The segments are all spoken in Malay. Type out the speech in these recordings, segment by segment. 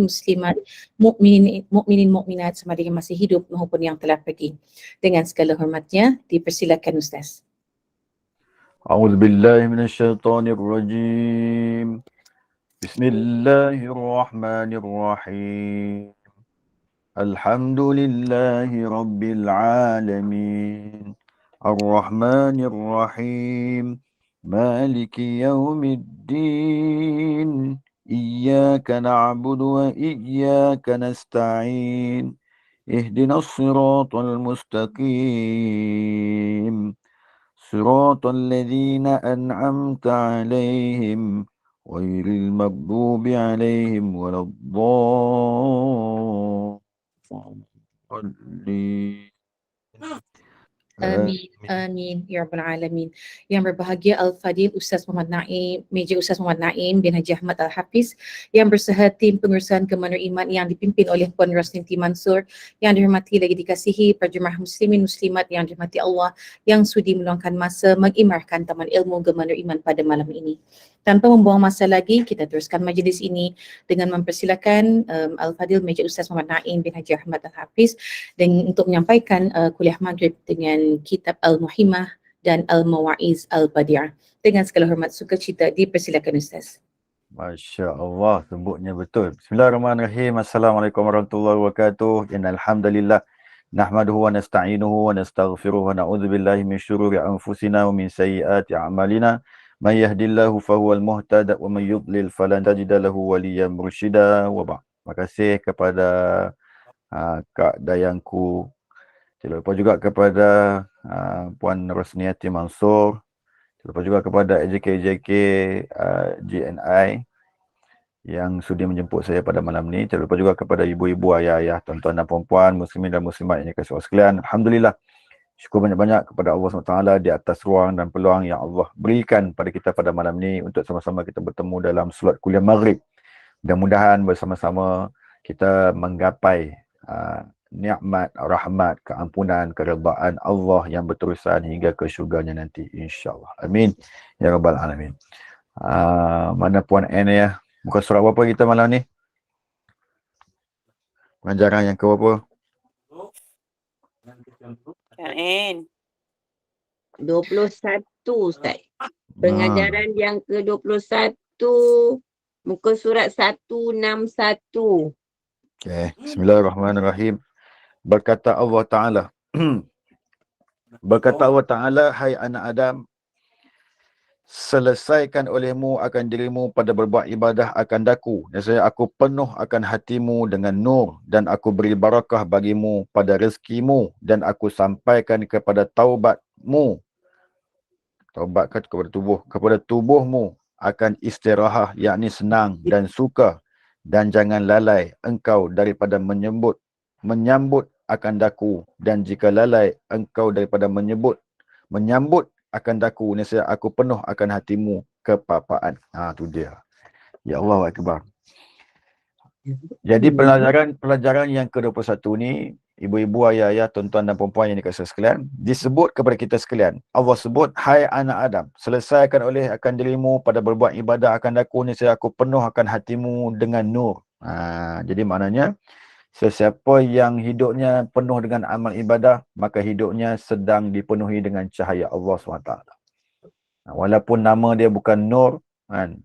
muslimat, mukminin mukminat sama ada yang masih hidup maupun yang telah pergi. Dengan segala hormatnya, dipersilakan Ustaz. أعوذ بالله من الشيطان الرجيم بسم الله الرحمن الرحيم الحمد لله رب العالمين الرحمن الرحيم مالك يوم الدين إياك نعبد وإياك نستعين اهدنا الصراط المستقيم صراط الذين أنعمت عليهم غير المغضوب عليهم ولا الضالين. Amin, amin, ya Rabbal Alamin. Yang berbahagia Al-Fadil Ustaz Muhammad Naim, Meja Ustaz Muhammad Naim bin Haji Ahmad Al-Hafiz, yang berserta tim pengurusan Kementerian Iman yang dipimpin oleh Puan Roslinti Mansur, yang dihormati lagi dikasihi para jemaah muslimin muslimat yang dirahmati Allah, yang sudi meluangkan masa mengimarkan Taman Ilmu Kementerian Iman pada malam ini. Tanpa membuang masa lagi, kita teruskan majlis ini dengan mempersilakan Al-Fadil Meja Ustaz Muhammad Naim bin Haji Ahmad Al-Hafiz untuk menyampaikan kuliah maghrib dengan kitab Al-Muhimmah dan Al-Mawa'iz Al-Badi'ah. Dengan segala hormat sukacita, dipersilakan Ustaz. Masya Allah, sebutnya betul. Bismillahirrahmanirrahim. Assalamualaikum warahmatullahi wabarakatuh. Innalhamdulillah. Nahmaduhu wa nasta'inuhu wa nastaghfiruhu wa na'udzu billahi min syururi anfusina wa min sayyiati a'malina. Man yahdillahu fahuwal muhtad wa man yudlil falan tajida lahu waliyyan mursyida wa ba'd. Terima kasih kepada Kak Dayangku. Terima kasih juga kepada Puan Rosniati Mansur. Terima kasih juga kepada AJK GNI yang sudi menjemput saya pada malam ni. Terima kasih juga kepada ibu-ibu, ayah-ayah, tuan-tuan dan puan-puan, muslimin dan muslimat yang dikasihi Allah sekalian. Alhamdulillah. Syukur banyak-banyak kepada Allah SWT di atas ruang dan peluang yang Allah berikan pada kita pada malam ni untuk sama-sama kita bertemu dalam solat kuliah maghrib. Mudah-mudahan bersama-sama kita menggapai nikmat, rahmat, keampunan, keredaan Allah yang berterusan hingga ke syurganya nanti, insyaAllah. Amin. Ya Rabbal Alamin. Mana Puan Anne ya? Muka surat berapa kita malam ni? Pengajaran yang ke berapa? Kan 21 Ustaz. Pengajaran yang ke-21, muka surat 161. Okay. Bismillahirrahmanirrahim. Berkata Allah Ta'ala, berkata Allah Ta'ala, hai anak Adam, selesaikan olehmu akan dirimu pada berbuat ibadah akan daku. Nescaya aku penuh akan hatimu dengan nur dan aku beri barakah bagimu pada rezekimu dan aku sampaikan kepada taubatmu. Taubat kepada tubuhmu akan istirahat, yakni senang dan suka, dan jangan lalai engkau daripada menyambut akan daku, dan jika lalai engkau daripada menyambut akan daku, nescaya aku penuh akan hatimu kepapaan. Tu dia. Ya Allah Akbar. Jadi pelajaran yang ke-21 ni, ibu-ibu, ayah-ayah, tuan-tuan dan puan-puan yang dikasihi sekalian, disebut kepada kita sekalian. Allah sebut, hai anak Adam, selesaikan oleh akan dirimu pada berbuat ibadah akan daku, nescaya aku penuh akan hatimu dengan nur. Jadi maknanya, sesiapa yang hidupnya penuh dengan amal ibadah, maka hidupnya sedang dipenuhi dengan cahaya Allah SWT. Walaupun nama dia bukan Nur,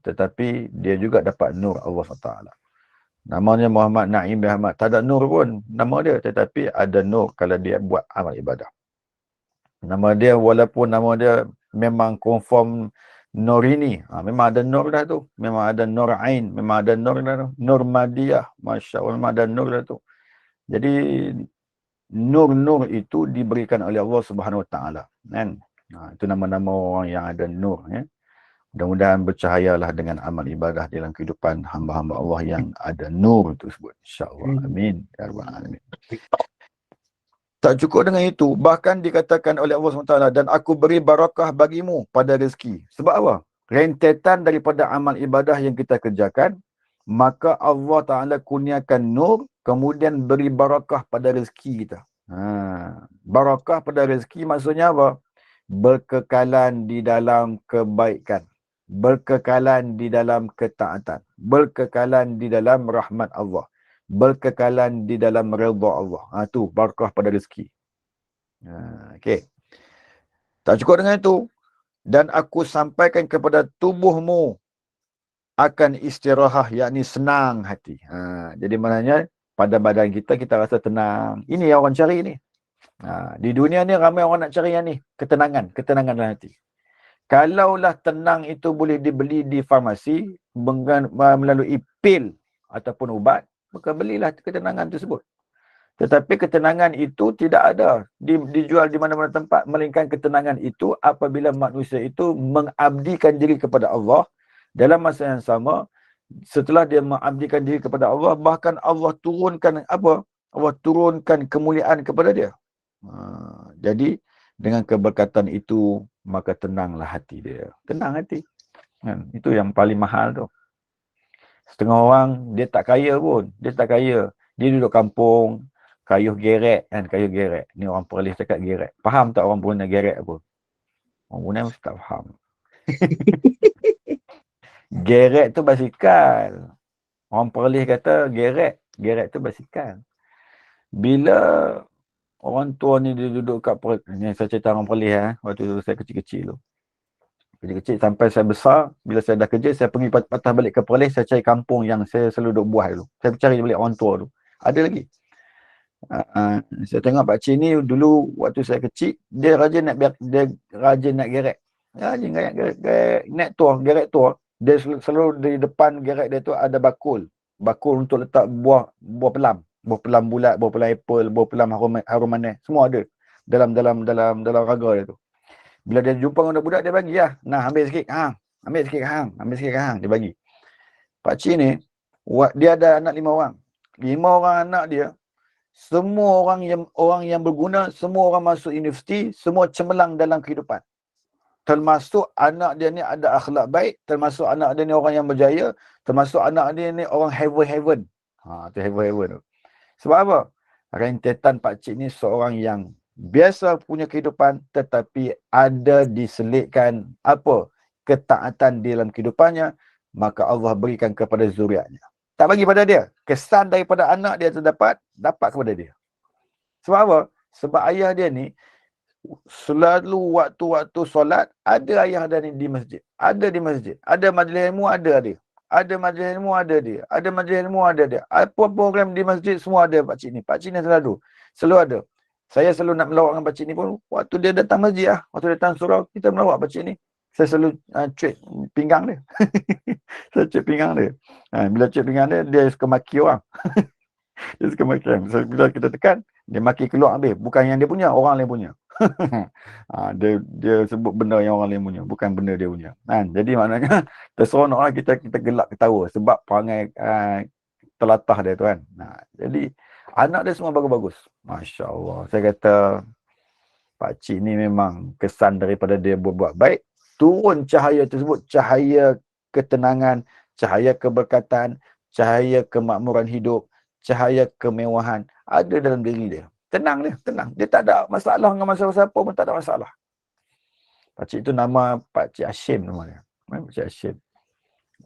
tetapi dia juga dapat Nur Allah SWT. Namanya Muhammad Naim bin Ahmad, tak ada Nur pun nama dia, tetapi ada Nur kalau dia buat amal ibadah. Nama dia, walaupun nama dia memang konform Nurini, memang ada Nur dah tu, memang ada Nur Ain, memang ada Nur dah tu, Nur Madiyah, Masya Allah, memang ada Nur dah tu. Jadi nur-nur itu diberikan oleh Allah Subhanahu Wa Taala, kan? Itu nama-nama orang yang ada nur, ya. Mudah-mudahan bercahayalah dengan amal ibadah dalam kehidupan hamba-hamba Allah yang ada nur tersebut, insya-Allah. Amin ya rabbal alamin. Tak cukup dengan itu, bahkan dikatakan oleh Allah SWT, dan aku beri barakah bagimu pada rezeki. Sebab apa? Rentetan daripada amal ibadah yang kita kerjakan, maka Allah Ta'ala kurniakan nur, kemudian beri barakah pada rezeki kita. Barakah pada rezeki maksudnya apa? Berkekalan di dalam kebaikan. berkekalan di dalam ketaatan, berkekalan di dalam rahmat Allah, berkekalan di dalam redha Allah. Tu barakah pada rezeki. Okey. Tak cukup dengan itu. Dan aku sampaikan kepada tubuhmu akan istirahah, yakni senang hati. Jadi maknanya pada badan kita, kita rasa tenang. Ini yang orang cari ni. Di dunia ni ramai orang nak cari yang ni. Ketenangan dalam hati. Kalaulah tenang itu boleh dibeli di farmasi melalui pil ataupun ubat, maka belilah ketenangan tersebut. Tetapi ketenangan itu tidak ada dijual di mana-mana tempat, melainkan ketenangan itu apabila manusia itu mengabdikan diri kepada Allah dalam masa yang sama. Setelah dia mengabdikan diri kepada Allah, bahkan Allah turunkan apa? Allah turunkan kemuliaan kepada dia. Jadi dengan keberkatan itu, maka tenanglah hati dia. Tenang hati. Itu yang paling mahal tu. Setengah orang dia tak kaya pun, dia tak kaya. Dia duduk kampung, kayuh gerek kan, kayuh gerek. Ni orang Perlis cakap gerek. Faham tak orang Brunei gerek apa? Orang Brunei mesti tak faham. Gerek tu basikal. Orang Perlis kata gerek tu basikal. Bila orang tua ni dia duduk kat Perlis, ni saya cerita orang Perlis waktu tu saya kecil-kecil tu. Kecil-kecil sampai saya besar, bila saya dah kerja, saya pergi patah balik ke Perlis, saya cari kampung yang saya selalu duduk buah dulu. Saya cari balik orang tua tu. Ada lagi. Saya tengok Pak Cik ni dulu waktu saya kecil, dia rajin nak gerek. Rajin naik tua, gerek tua. Dia selalu di depan gerek dia tu ada bakul. Bakul untuk letak buah pelam. Buah pelam bulat, buah pelam apple, buah pelam harum manis, semua ada dalam raga dia tu. Bila dia jumpa dengan budak, dia bagi lah. Nah, ambil sikit, ambil sikit, dia bagi. Pak Cik ni, dia ada anak 5 orang. 5 orang anak dia, semua orang yang berguna, semua orang masuk universiti, semua cemerlang dalam kehidupan. Termasuk anak dia ni ada akhlak baik, termasuk anak dia ni orang yang berjaya, termasuk anak dia ni orang heaven. Tu heaven tu. Sebab apa? Rentetan Pak Cik ni seorang yang biasa punya kehidupan, tetapi ada diselitkan apa? Ketaatan di dalam kehidupannya, maka Allah berikan kepada zuriatnya. Tak bagi pada dia. Kesan daripada anak dia dapat kepada dia. Sebab apa? Sebab ayah dia ni selalu waktu-waktu solat, ada ayah dia ni di masjid. Ada di masjid. Ada majlis ilmu, ada dia. Ada majlis ilmu, ada dia. Ada majlis ilmu, ada dia. Apa program di masjid, semua ada Pak Cik ni. Pak Cik ni selalu ada. Saya selalu nak melawak dengan Pak Cik ni pun, waktu dia datang masjid waktu dia datang surau, kita melawak Pak Cik ni. Saya selalu cuit pinggang dia. Saya cuit pinggang dia. Bila cuit pinggang dia, dia suka maki orang. Dia suka maki orang. So, bila kita tekan, dia maki keluar habis. Bukan yang dia punya, orang lain punya. Dia sebut benda yang orang lain punya, bukan benda dia punya. Jadi maknanya, terseronoklah kita gelak ketawa sebab perangai telatah dia tu kan. Jadi, anak dia semua bagus-bagus. Masya Allah. Saya kata, Pak Cik ni memang kesan daripada dia berbuat baik. Turun cahaya tersebut, cahaya ketenangan, cahaya keberkatan, cahaya kemakmuran hidup, cahaya kemewahan ada dalam diri dia. Tenang dia, tenang. Dia tak ada masalah dengan masalah siapa pun, tak ada masalah. Pak Cik tu nama Pak Cik Hashim nama dia. Pak Cik Hashim.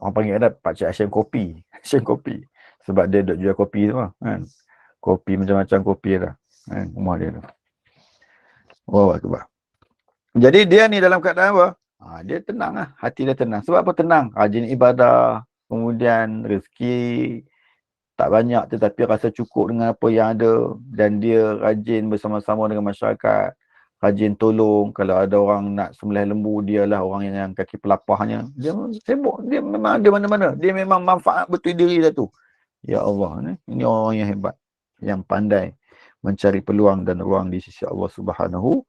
Orang panggil ada Pak Cik Hashim Kopi. Hashim Kopi. Sebab dia duk jual kopi tu kan. Kopi macam-macam kopi lah. Rumah dia tu. Wah, akbar. Jadi dia ni dalam keadaan apa? Dia tenang lah. Hati dia tenang. Sebab apa tenang? Rajin ibadah. Kemudian rezeki tak banyak tetapi rasa cukup dengan apa yang ada. Dan dia rajin bersama-sama dengan masyarakat. Rajin tolong. Kalau ada orang nak sembelih lembu, dialah orang yang kaki pelapahnya. Dia sibuk. Dia memang ada mana-mana. Dia memang manfaat betul diri dia tu. Ya Allah. Ini orang yang hebat. Yang pandai mencari peluang dan ruang di sisi Allah Subhanahu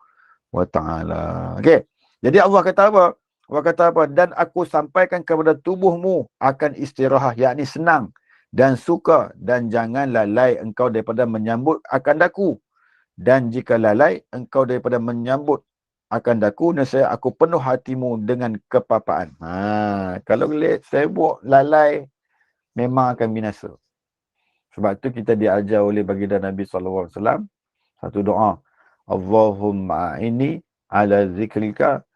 wa ta'ala. Okey. Jadi Allah kata apa? Allah kata apa? Dan aku sampaikan kepada tubuhmu akan istirahat, yakni senang dan suka, dan jangan lalai engkau daripada menyambut akan daku. Dan jika lalai engkau daripada menyambut akan daku, nescaya aku penuh hatimu dengan kepapaan. Kalau sibuk lalai, memang akan binasa. Sebab tu kita diajar oleh baginda Nabi SAW satu doa. Allahumma ini ala zikrika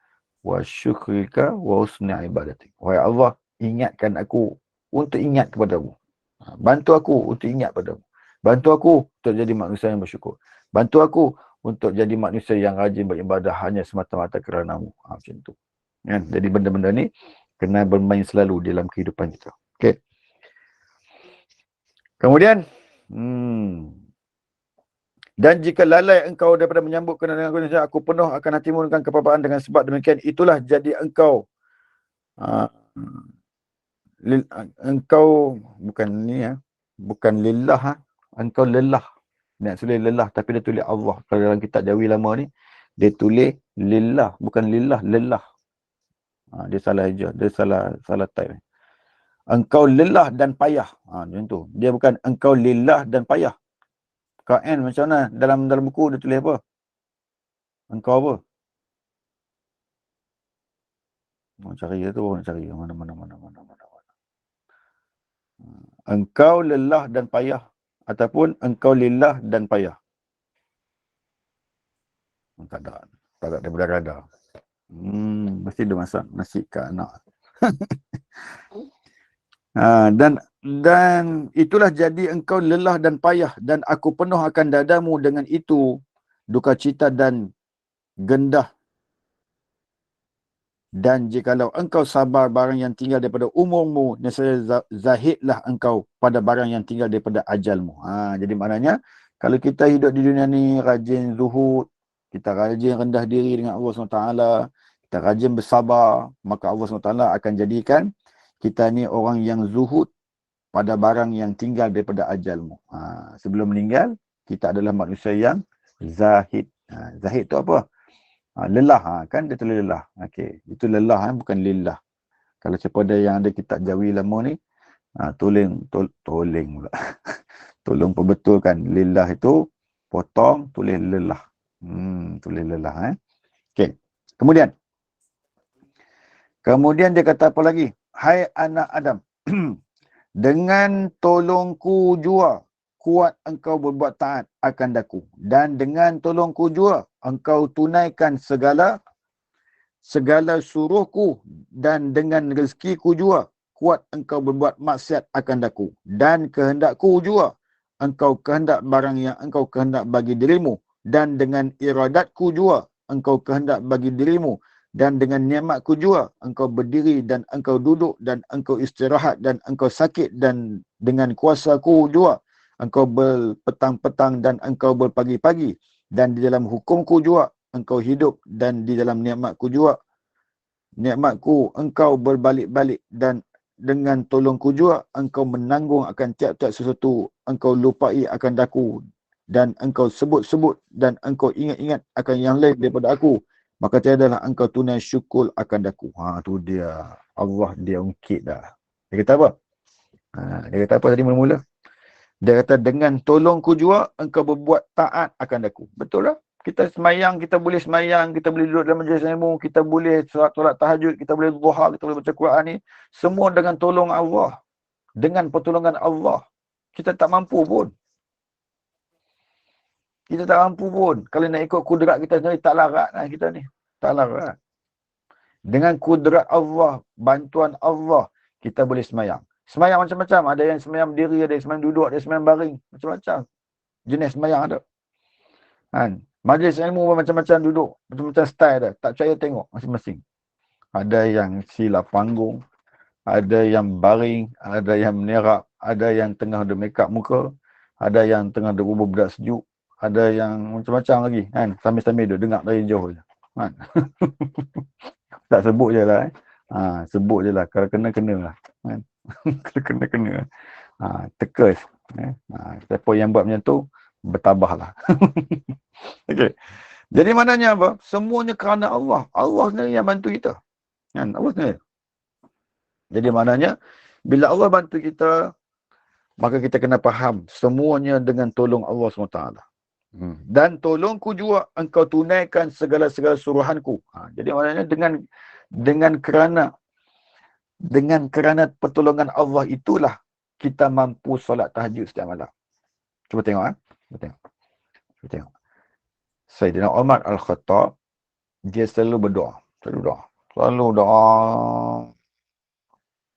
wa syukrika wa husni ibadatik. Wahai Allah, ingatkan aku untuk ingat kepadamu. Bantu aku untuk ingat padamu. Bantu aku untuk jadi manusia yang bersyukur. Bantu aku untuk jadi manusia yang rajin beribadah hanya semata-mata kerana-Mu. Macam tu. Kan? Jadi benda-benda ni kena bermain selalu dalam kehidupan kita. Okey. Kemudian, dan jika lalai engkau daripada menyambut kena dengan aku penuh akan hatimu dengan kepapaan dengan sebab demikian itulah jadi engkau engkau bukan ni bukan lillah engkau lelah. Nak tulis lelah tapi dia tulis Allah. Kalau dalam kitab Jawi lama ni dia tulis lillah bukan lillah, lelah. Dia salah aja, dia salah type. Engkau lelah dan payah. Macam tu. Dia bukan engkau lillah dan payah. KN macam mana dalam buku dia tulis apa? Engkau apa? Nak cari tu, nak cari mana. Engkau lelah dan payah ataupun engkau lillah dan payah. Tak ada daripada rada. Mesti dia masak nasi kat anak. Dan itulah jadi engkau lelah dan payah dan aku penuh akan dadamu dengan itu duka cita dan gendah. Dan jikalau engkau sabar barang yang tinggal daripada umurmu, nescaya zahidlah engkau pada barang yang tinggal daripada ajalmu. Jadi maknanya kalau kita hidup di dunia ni rajin zuhud, kita rajin rendah diri dengan Allah SWT, kita rajin bersabar, maka Allah SWT akan jadikan kita ni orang yang zuhud pada barang yang tinggal daripada ajalmu. Sebelum meninggal, kita adalah manusia yang zahid. Zahid tu apa? Lelah. Kan dia tulis lelah. Okey. Itu lelah bukan lillah. Kalau siapa ada yang ada kitab Jawi lama ni, tolong pula. Tolong perbetulkan. Lillah itu potong, tulis lelah. Tulis lelah. Okey. Kemudian dia kata apa lagi? Hai anak Adam, dengan tolongku jua kuat engkau berbuat taat akan daku, dan dengan tolongku jua engkau tunaikan segala suruhku, dan dengan rezekiku jua kuat engkau berbuat maksiat akan daku, dan kehendakku jua engkau kehendak barang yang engkau kehendak bagi dirimu, dan dengan iradatku jua engkau kehendak bagi dirimu, dan dengan nikmatku jua engkau berdiri dan engkau duduk dan engkau istirahat dan engkau sakit, dan dengan kuasaku jua engkau berpetang-petang dan engkau berpagi-pagi, dan di dalam hukumku jua engkau hidup, dan di dalam nikmatku engkau berbalik-balik, dan dengan tolongku jua engkau menanggung akan tiap-tiap sesuatu engkau lupai akan daku, dan engkau sebut-sebut dan engkau ingat-ingat akan yang lain daripada aku, maka tiadalah engkau tunai syukur akan daku. Tu dia. Allah dia ungkit dah. Dia kata apa? Dia kata apa tadi mula-mula? Dia kata dengan tolongku jua engkau berbuat taat akan daku. Betul lah. Kita semayang, kita boleh semayang, kita boleh duduk dalam majlis ilmu, kita boleh solat tahajud, kita boleh duha, kita boleh baca Quran ni. Semua dengan tolong Allah. Dengan pertolongan Allah. Kita tak mampu pun. Kalau nak ikut kudrat kita sendiri, tak larat lah kita ni. Tak larat. Dengan kudrat Allah, bantuan Allah, kita boleh semayang. Semayang macam-macam. Ada yang semayang berdiri, ada yang semayang duduk, ada yang semayang baring. Macam-macam. Jenis semayang ada. Majlis ilmu pun macam-macam duduk. Macam-macam style ada. Tak percaya tengok masing-masing. Ada yang sila panggung. Ada yang baring. Ada yang menerap. Ada yang tengah ada make up muka. Ada yang tengah ada budak sejuk. Ada yang macam-macam lagi. Sambil-sambil duduk dengar dari jauh je. Tak sebut je lah. Sebut je lah. Kalau kena-kena lah. Kalau kena-kena. Tekas. Siapa yang buat macam tu, bertabahlah. Okay. Jadi maknanya apa? Semuanya kerana Allah. Allah sendiri yang bantu kita. Allah sendiri. Jadi maknanya, bila Allah bantu kita, maka kita kena faham semuanya dengan tolong Allah SWT. Dan tolongku juga engkau tunaikan segala-segala suruhanku. Jadi maknanya dengan kerana pertolongan Allah itulah kita mampu solat tahajud setiap malam. Cuba tengok. Cuba tengok. Sayyidina Umar Al-Khattab, dia selalu berdoa. Selalu doa.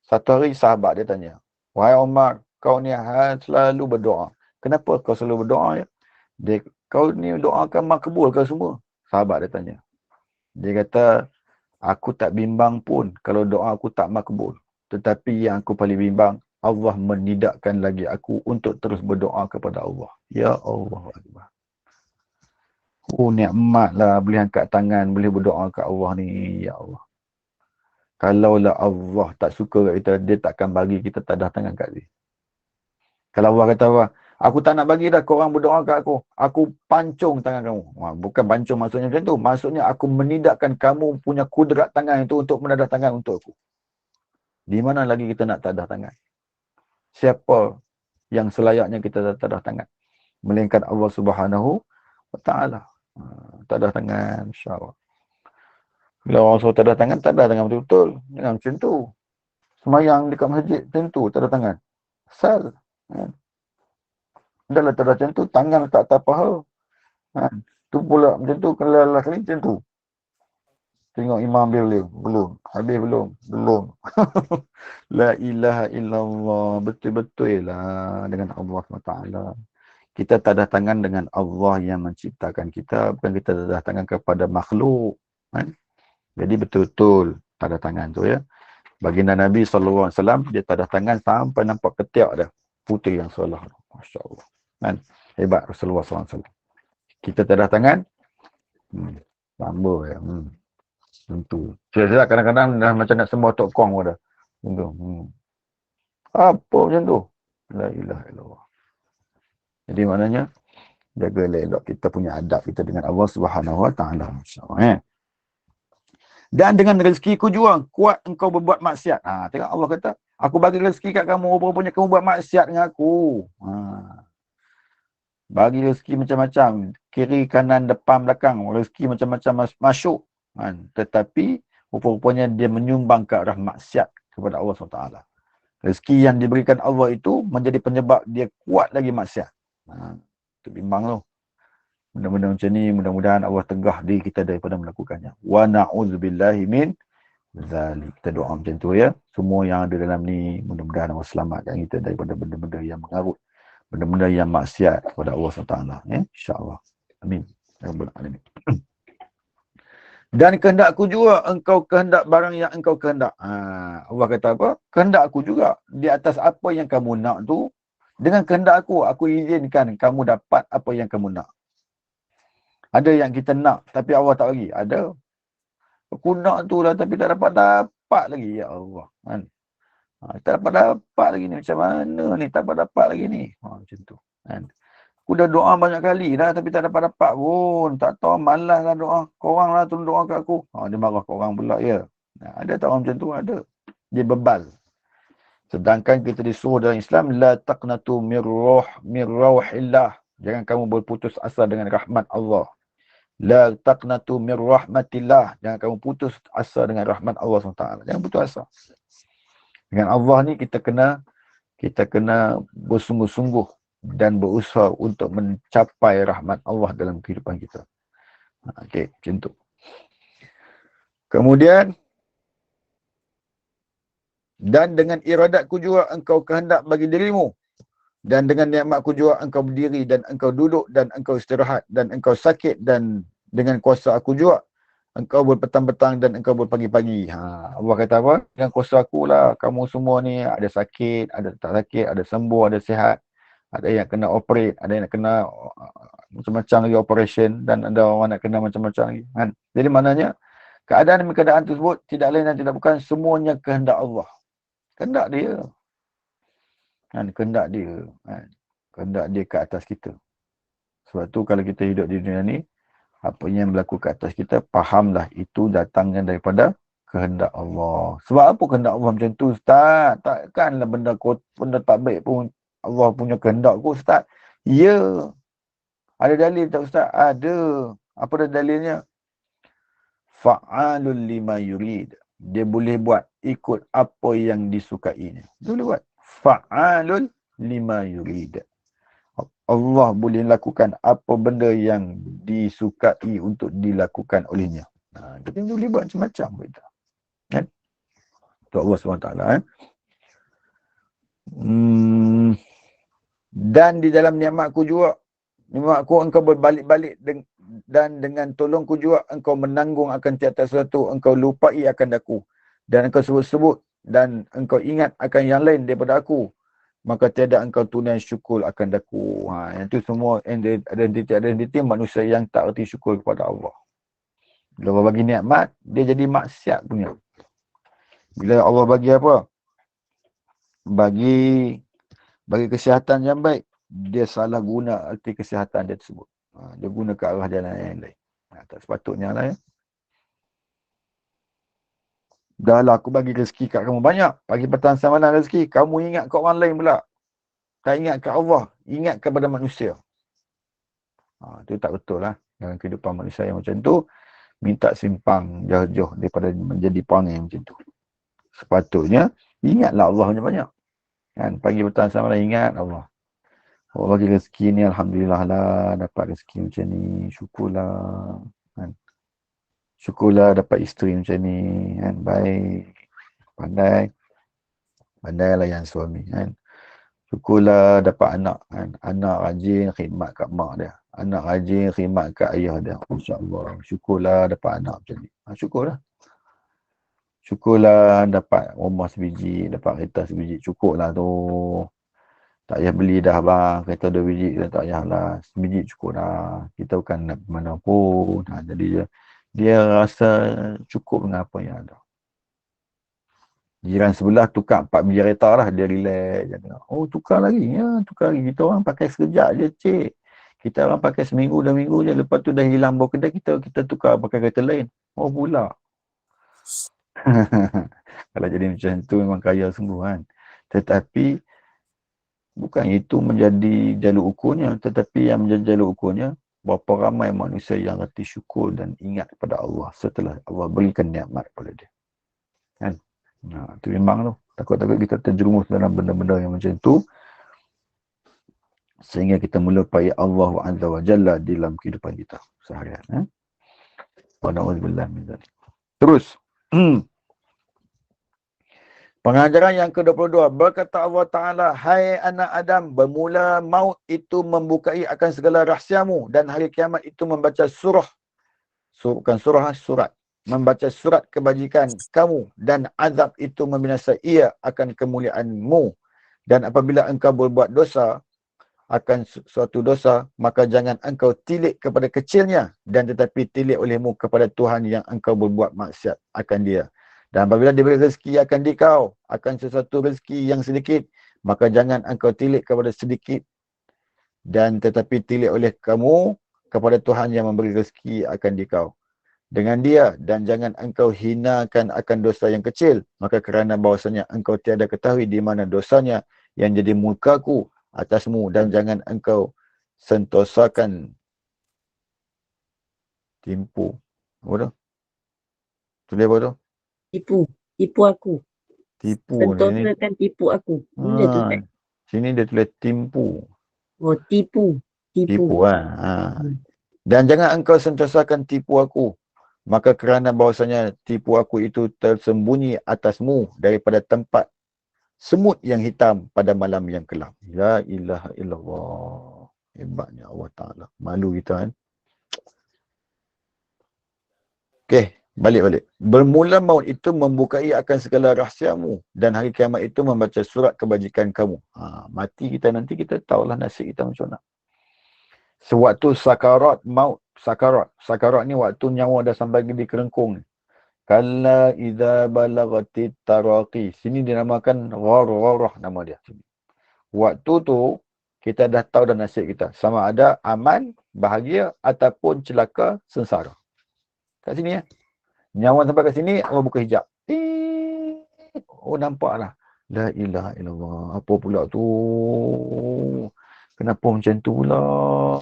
Satu hari sahabat dia tanya, wahai Umar, kau ni selalu berdoa. Kenapa kau selalu berdoa ya? Kau ni doa akan makbul ke semua? Sahabat dia tanya. Dia kata, aku tak bimbang pun kalau doa aku tak makbul. Tetapi yang aku paling bimbang, Allah menidakkan lagi aku untuk terus berdoa kepada Allah. Ya Allah. Oh, nikmat lah boleh angkat tangan, boleh berdoa ke Allah ni. Ya Allah. Kalaulah Allah tak suka kat kita, dia takkan bagi kita tadah tangan kat dia. Kalau Allah kata apa? Aku tak nak bagi dah korang berdoa kat aku. Aku pancung tangan kamu. Bukan pancung maksudnya macam tu. Maksudnya aku menidakkan kamu punya kudrat tangan itu untuk menadah tangan untuk aku. Di mana lagi kita nak tadah tangan? Siapa yang selayaknya kita tadah tangan? Melainkan Allah Subhanahu wa Ta'ala. Tadah tangan, insya-Allah. Bila orang suruh tadah tangan betul-betul. Jangan macam tu. Semayang dekat masjid, macam tu, tadah tangan. Asal. Dah lah tadah macam tu, tangan letak atas paha. Tu pula macam tu, kalau lah kali macam tu. Tengok imam dia belum. Habis belum. La ilaha illallah. Betul-betul lah dengan Allah SWT. Kita tadah tangan dengan Allah yang menciptakan kita. Bukan kita tadah tangan kepada makhluk. Jadi betul-betul tadah tangan tu ya. Baginda Nabi SAW, dia tadah tangan sampai nampak ketiak dah. Putih yang salah. Masya Allah. Hebat Rasulullah SAW. Kita tadah tangan. Lamba ya. Tentu. Saya kadang-kadang dah macam nak sembah Tok Kong pun dah. Tentu. Apa macam tu? La ilaha illallah. Jadi maknanya, jaga elok kita punya adab kita dengan Allah Subhanahu wa Ta'ala. InsyaAllah. Dan dengan rezekiku juga, kuat engkau berbuat maksiat. Tengok Allah kata, aku bagi rezeki kat kamu, rupanya kamu buat maksiat dengan aku. Bagi rezeki macam-macam, kiri, kanan, depan, belakang, rezeki macam-macam masuk. Tetapi, rupa-rupanya dia menyumbang ke arah maksiat kepada Allah SWT. Rezeki yang diberikan Allah itu menjadi penyebab dia kuat lagi maksiat. Itu bimbang tu. Benda-benda macam ni, mudah-mudahan Allah tegah diri kita daripada melakukannya. Wa na'udzubillahi min zalik. Kita doa macam tu ya. Semua yang ada dalam ni, mudah-mudahan Allah selamatkan kita daripada benda-benda yang mengarut, benda-benda yang maksiat kepada Allah SWT. Ya? InsyaAllah. Amin. Alamin. Dan kehendakku juga engkau kehendak barang yang engkau kehendak. Allah kata apa? Kehendakku juga di atas apa yang kamu nak tu. Dengan kehendak aku izinkan kamu dapat apa yang kamu nak. Ada yang kita nak tapi Allah tak bagi. Ada. Aku nak tu lah tapi tak dapat lagi. Ya Allah. Tak dapat lagi ni. Macam mana ni? Tak dapat lagi ni. Macam tu. Aku dah doa banyak kali dah tapi tak dapat pun. Tak tahu, malas lah doa. Korang lah tolong doa kat aku. Dia marah korang pula ya. Ada tak orang macam tu? Ada. Dia bebal. Sedangkan kita disuruh dalam Islam, la taqnatu min rauhillah. Jangan kamu berputus asa dengan rahmat Allah. La taqnatu min rahmatillah. Jangan kamu putus asa dengan rahmat Allah SWT. Jangan putus asa. Dengan Allah ni kita kena bersungguh-sungguh dan berusaha untuk mencapai rahmat Allah dalam kehidupan kita. Okey, macam tu. Kemudian, dan dengan iradatku juga engkau kehendak bagi dirimu. Dan dengan nikmatku juga engkau berdiri dan engkau duduk dan engkau istirahat dan engkau sakit dan dengan kuasa aku juga engkau berpetang-petang dan engkau berpagi-pagi. Allah kata apa? Dengan kuasa aku lah kamu semua ni ada sakit, ada tak sakit, ada sembuh, ada sihat. Ada yang kena operate, ada yang kena macam-macam lagi operation dan ada orang nak kena macam-macam lagi. Jadi maknanya keadaan demi keadaan tersebut tidak lain dan tidak bukan semuanya kehendak Allah. Kehendak dia. Kehendak dia. Kehendak dia ke atas kita. Sebab tu kalau kita hidup di dunia ni, apa yang berlaku ke atas kita, fahamlah itu datangnya daripada kehendak Allah. Sebab apa kehendak Allah macam tu, Ustaz? Takkanlah benda tak baik pun Allah punya kehendak ku, Ustaz. Ya. Ada dalil tak, Ustaz? Ada. Apa dah dalilnya? Fa'alul lima yurid. Dia boleh buat ikut apa yang disukainya. Dia boleh buat. Fa'alul lima yurid. Allah boleh lakukan apa benda yang disukai untuk dilakukan olehnya. Kita boleh buat macam-macam. untuk Allah SWT. Dan di dalam nikmatku juga, nikmatku engkau berbalik-balik dan dengan tolongku juga engkau menanggung akan tiap-tiap sesuatu, engkau lupai akan aku. Dan engkau sebut-sebut dan engkau ingat akan yang lain daripada aku. Maka tiada engkau tunai syukur akan daku. Yang itu semua identiti manusia yang tak erti syukur kepada Allah. Bila Allah bagi nikmat, dia jadi maksiat punya. Bila Allah bagi apa? Bagi kesihatan yang baik, dia salah guna arti kesihatan dia tersebut. Dia guna ke arah jalan yang lain. Tak sepatutnya lah ya. Dah lah aku bagi rezeki kat kamu banyak. Pagi petang siang malam rezeki. Kamu ingat kat orang lain pula. Tak ingat kat Allah. Ingat kepada manusia. Itu tak betul lah. Dalam kehidupan manusia yang macam tu, minta simpang jauh-jauh daripada menjadi perangai macam tu. Sepatutnya, ingatlah Allah banyak-banyak. Kan? Pagi petang siang malam ingat Allah. Allah bagi rezeki ni, Alhamdulillah lah. Dapat rezeki macam ni. Syukurlah. Kan? Syukurlah dapat isteri macam ni, kan? Baik, pandai layan suami, kan? Syukurlah dapat anak, kan? Anak rajin khidmat kat mak dia, anak rajin khidmat kat ayah dia. InsyaAllah, syukurlah dapat anak macam ni. Syukurlah dapat rumah sebiji, dapat kereta sebiji, cukuplah tu. Tak payah beli dah bang, kereta 2 biji kita tak payahlah, sebiji cukup dah. Kita bukan nak mana pun. Jadi dia rasa cukup dengan apa yang ada. Jiran sebelah tukar 4 biji kereta lah, dia relax. Oh tukar lagi, ya tukar lagi. Kita orang pakai sekejap je cik. Kita orang pakai seminggu 2 minggu je. Lepas tu dah hilang bawa kedai, kita tukar pakai kereta lain. Oh pula. Kalau jadi macam tu memang kaya sungguh kan. Tetapi bukan itu menjadi jalur ukurnya. Tetapi yang menjadi jalur ukurnya, berapa ramai manusia yang reti syukur dan ingat kepada Allah setelah Allah berikan nikmat kepada dia. Kan? Itu memang tu. Takut-takut kita terjerumus dalam benda-benda yang macam tu. Sehingga kita melupai Allah Azza wa Jalla dalam kehidupan kita seharian. Wa na'udzubillah min dzalik. Terus. Pengajaran yang ke-22. Berkata Allah Ta'ala, hai anak Adam, bermula maut itu membukai akan segala rahsiamu dan hari kiamat itu membaca surah. Bukan surah, surat. Membaca surat kebajikan kamu dan azab itu membinasai ia akan kemuliaanmu. Dan apabila engkau berbuat dosa, akan suatu dosa, maka jangan engkau tilik kepada kecilnya dan tetapi tilik olehmu kepada Tuhan yang engkau berbuat maksiat akan dia. Dan apabila diberi rezeki akan dikau, akan sesuatu rezeki yang sedikit, maka jangan engkau tilik kepada sedikit dan tetapi tilik oleh kamu kepada Tuhan yang memberi rezeki akan dikau. Dengan dia, dan jangan engkau hinakan akan dosa yang kecil, maka kerana bahawasanya engkau tiada ketahui di mana dosanya yang jadi murkaku atasmu, dan jangan engkau sentosakan tipu. Apa tu? Tulis apa tu? Tipu aku. Tipu. Sentosakan tipu aku. Benda tu tak. Sini dia tulis timpu. Oh, tipu. Dan jangan engkau sentosakan tipu aku, maka kerana bahawasanya tipu aku itu tersembunyi atasmu daripada tempat semut yang hitam pada malam yang kelam. La ilaha illallah. Hebatnya Allah Ta'ala. Malu kita kan. Okey, balik. Bermula maut itu membukai akan segala rahsiamu dan hari kiamat itu membaca surat kebajikan kamu. Mati kita nanti kita tahulah nasib kita macam mana. Sewaktu sakarat maut, sakarat ni waktu nyawa dah sampai di kelengkung ni. Kalla idza balagatit taraqi. Sini dinamakan gharrah nama dia. Waktu tu kita dah tahu dah nasib kita. Sama ada aman, bahagia ataupun celaka, sengsara. Kat sini ya. Nyawa sampai kat sini, Allah buka hijab. Oh nampaklah. La ilaha illallah. Apa pula tu? Kenapa macam tu pula?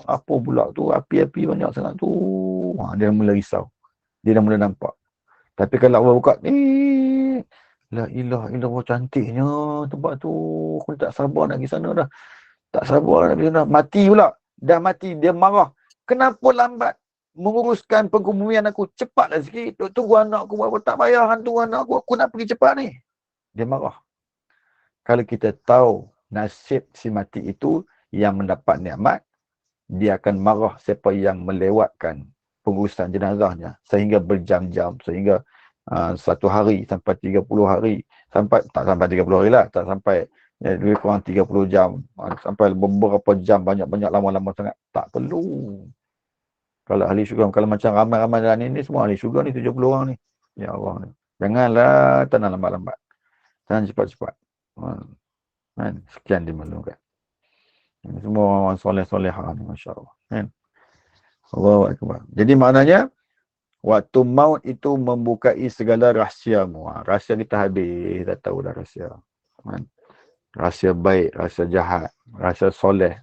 Apa pula tu? Api-api banyak sangat tu. Dia dah mula risau. Dia dah mula nampak. Tapi kalau Allah buka, la ilaha illallah, cantiknya tempat tu. Aku tak sabar nak pergi sana dah. Tak sabar nak pergi sana. Mati pula. Dah mati. Dia marah. Kenapa lambat menguruskan pengkebumian aku? Cepatlah sikit. Tunggu anak aku. Tak payah hantu anak aku. Aku nak pergi cepat ni. Dia marah. Kalau kita tahu nasib si mati itu yang mendapat nikmat, dia akan marah siapa yang melewatkan pengurusan jenazahnya sehingga berjam-jam, sehingga 1 hari sampai 30 hari, tak sampai 30 hari lah, tak sampai lebih kurang 30 jam, sampai beberapa jam, banyak-banyak, lama-lama sangat. Tak perlu. Kalau ahli syurga, kalau macam ramai-ramai dalam ini, semua ahli syurga ni 70 orang ni. Ya Allah ni. Janganlah tenang lambat-lambat. Jangan cepat-cepat. Kan? Sekian dimaklumkan. Semua orang soleh-solehah ni, Masya Allah. Kan? Allahu Akbar. Jadi maknanya, waktu maut itu membukai segala rahsiamu. Rahsia kita habis, dah tahu dah rahsia. Kan? Rahsia baik, rahsia jahat, rahsia soleh,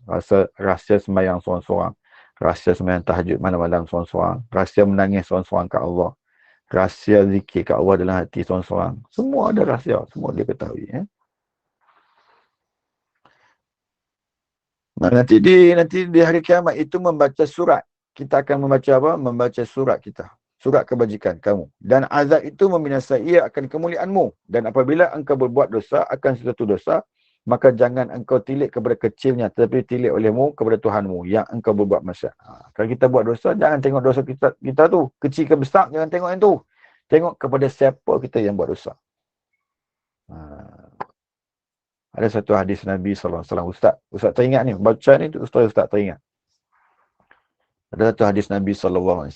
rahsia sembahyang seorang-seorang, rahsia sembahyang tahajud malam-malam seorang-seorang, rahsia menangis seorang-seorang ke Allah, rahsia zikir ke Allah dalam hati seorang-seorang. Semua ada rahsia, semua dia ketahui. Nanti di hari kiamat itu membaca surat. Kita akan membaca apa? Membaca surat kita. Surat kebajikan kamu. Dan azab itu membinasai akan kemuliaanmu. Dan apabila engkau berbuat dosa akan sesuatu dosa, maka jangan engkau tilik kepada kecilnya, tetapi tilik olehmu kepada Tuhanmu yang engkau berbuat maksiat. Kalau kita buat dosa, jangan tengok dosa kita tu. Kecil ke besar, jangan tengok yang tu. Tengok kepada siapa kita yang buat dosa. Ada satu hadis Nabi SAW. Ustaz teringat ni. Baca ni, Ustaz teringat. Ada satu hadis Nabi SAW.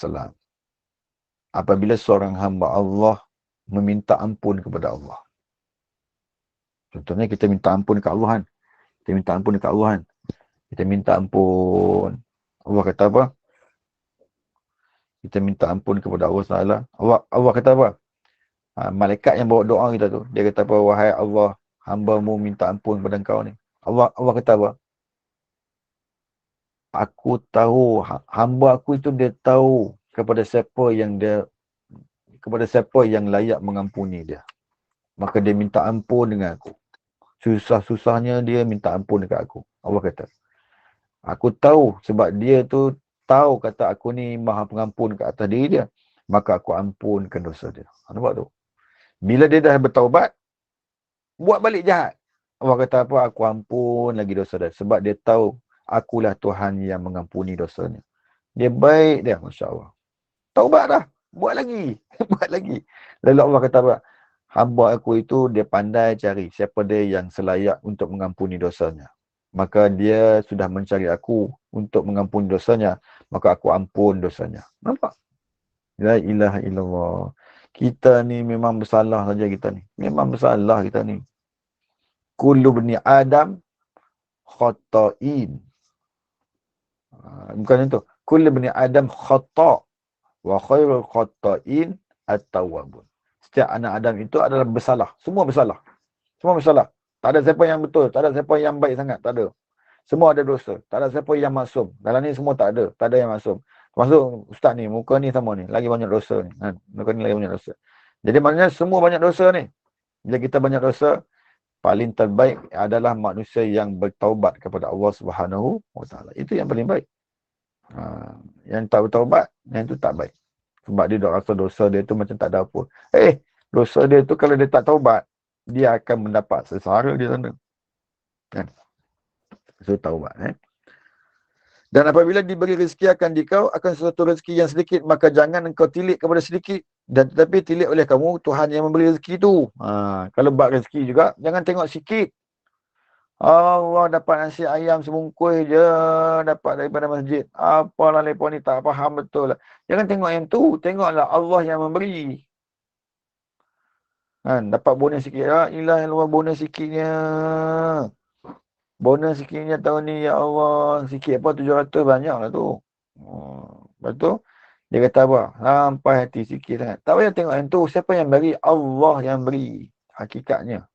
Apabila seorang hamba Allah meminta ampun kepada Allah. Contohnya kita minta ampun ke Allah kan. Kita minta ampun ke Allah kan. Kita minta ampun. Allah kata apa? Kita minta ampun kepada Allah Taala. Allah kata apa? Malaikat yang bawa doa kita tu. Dia kata apa? Wahai Allah, hamba-Mu minta ampun kepada Engkau ni. Allah kata apa? Aku tahu, hamba aku itu dia tahu kepada siapa yang layak mengampuni dia. Maka dia minta ampun dengan aku. Susah-susahnya dia minta ampun dekat aku. Allah kata. Aku tahu sebab dia tu tahu kata aku ni maha pengampun ke atas diri dia. Maka aku ampunkan dosa dia. Nampak tu? Bila dia dah bertaubat, buat balik jahat. Allah kata apa? Aku ampun lagi dosa dia. Sebab dia tahu akulah Tuhan yang mengampuni dosanya. Dia baik dia, Masya Allah. Taubat dah. Buat lagi. Buat lagi. Lalu Allah kata apa? Hamba aku itu dia pandai cari siapa dia yang selayak untuk mengampuni dosanya. Maka dia sudah mencari aku untuk mengampuni dosanya. Maka aku ampun dosanya. Nampak? La ilaha illallah. Kita ni memang bersalah saja kita ni. Memang bersalah kita ni. Kullu bani Adam khata'in. Bukan itu. Kullu bani Adam khata' wa khairul khata'in at-tawwabun. Setiap anak Adam itu adalah bersalah. Semua bersalah. Semua bersalah. Tak ada siapa yang betul. Tak ada siapa yang baik sangat. Tak ada. Semua ada dosa. Tak ada siapa yang maksum. Dalam ni semua tak ada. Tak ada yang maksum. Termasuk ustaz ni. Muka ni sama ni. Lagi banyak dosa ni. Muka ni lagi banyak dosa. Jadi maknanya semua banyak dosa ni. Bila kita banyak dosa, paling terbaik adalah manusia yang bertaubat kepada Allah Subhanahu Wa Taala. Itu yang paling baik. Yang tak bertaubat, yang itu tak baik. Sebab dia rasa dosa dia tu macam tak ada apa. Dosa dia tu kalau dia tak taubat, dia akan mendapat sesara di sana. Kan? So taubat. Dan apabila diberi rezeki akan dikau, akan sesuatu rezeki yang sedikit, maka jangan engkau tilik kepada sedikit. Dan tetapi tilik oleh kamu, Tuhan yang memberi rezeki tu. Kalau bak rezeki juga, jangan tengok sikit. Allah dapat nasi ayam sebungkus je dapat daripada masjid. Apalah mereka ni tak faham betul lah. Jangan tengok yang tu. Tengoklah Allah yang memberi. Kan, dapat bonus sikit. Ya ilah yang luar bonus sikitnya. Bonus sikitnya tahun ni ya Allah. Sikit apa 700 banyak lah tu. Lepas tu dia kata apa? Sampai hati sikit sangat. Tak payah tengok yang tu. Siapa yang beri? Allah yang beri. Hakikatnya.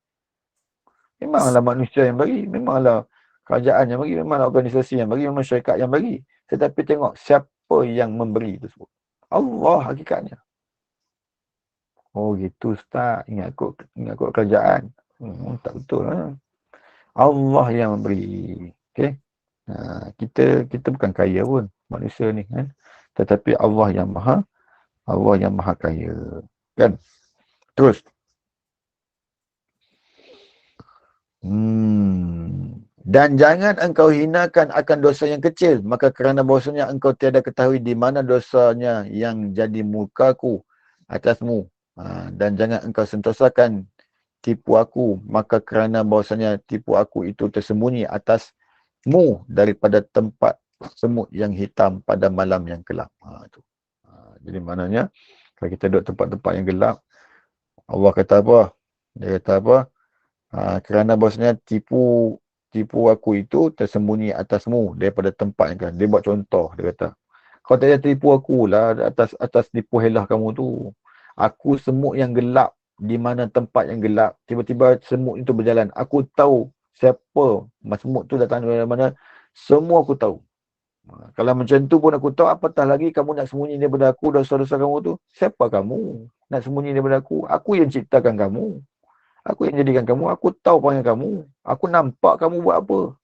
Memanglah manusia yang bagi, memanglah kerajaan yang bagi, memanglah organisasi yang bagi, memang syarikat yang bagi. Tetapi tengok siapa yang memberi tersebut. Allah hakikatnya. Oh gitu Ustaz, ingat kot kerajaan. Tak betul lah. Allah yang memberi. Okay? Kita bukan kaya pun, manusia ni kan. Tetapi Allah yang maha kaya. Kan? Terus. Dan jangan engkau hinakan akan dosa yang kecil, maka kerana bahawasanya engkau tiada ketahui di mana dosanya yang jadi murkaku atasmu. Dan jangan engkau sentosakan tipu aku, maka kerana bahawasanya tipu aku itu tersembunyi atasmu daripada tempat semut yang hitam pada malam yang gelap. Jadi maknanya, kalau kita duduk tempat-tempat yang gelap, Allah kata apa? Dia kata apa? Kerana bahawasanya tipu aku itu tersembunyi atasmu daripada tempat yang gelap. Dia buat contoh, dia kata, kau tak payah tipu aku lah atas tipu helah kamu tu. Aku semut yang gelap, di mana tempat yang gelap, tiba-tiba semut itu berjalan. Aku tahu siapa semut tu datang dari mana, semua aku tahu. Kalau macam tu pun aku tahu, apatah lagi kamu nak sembunyi daripada aku dosa-dosa kamu tu. Siapa kamu nak sembunyi daripada aku? Aku yang ciptakan kamu. Aku yang jadikan kamu. Aku tahu perangai kamu. Aku nampak kamu buat apa.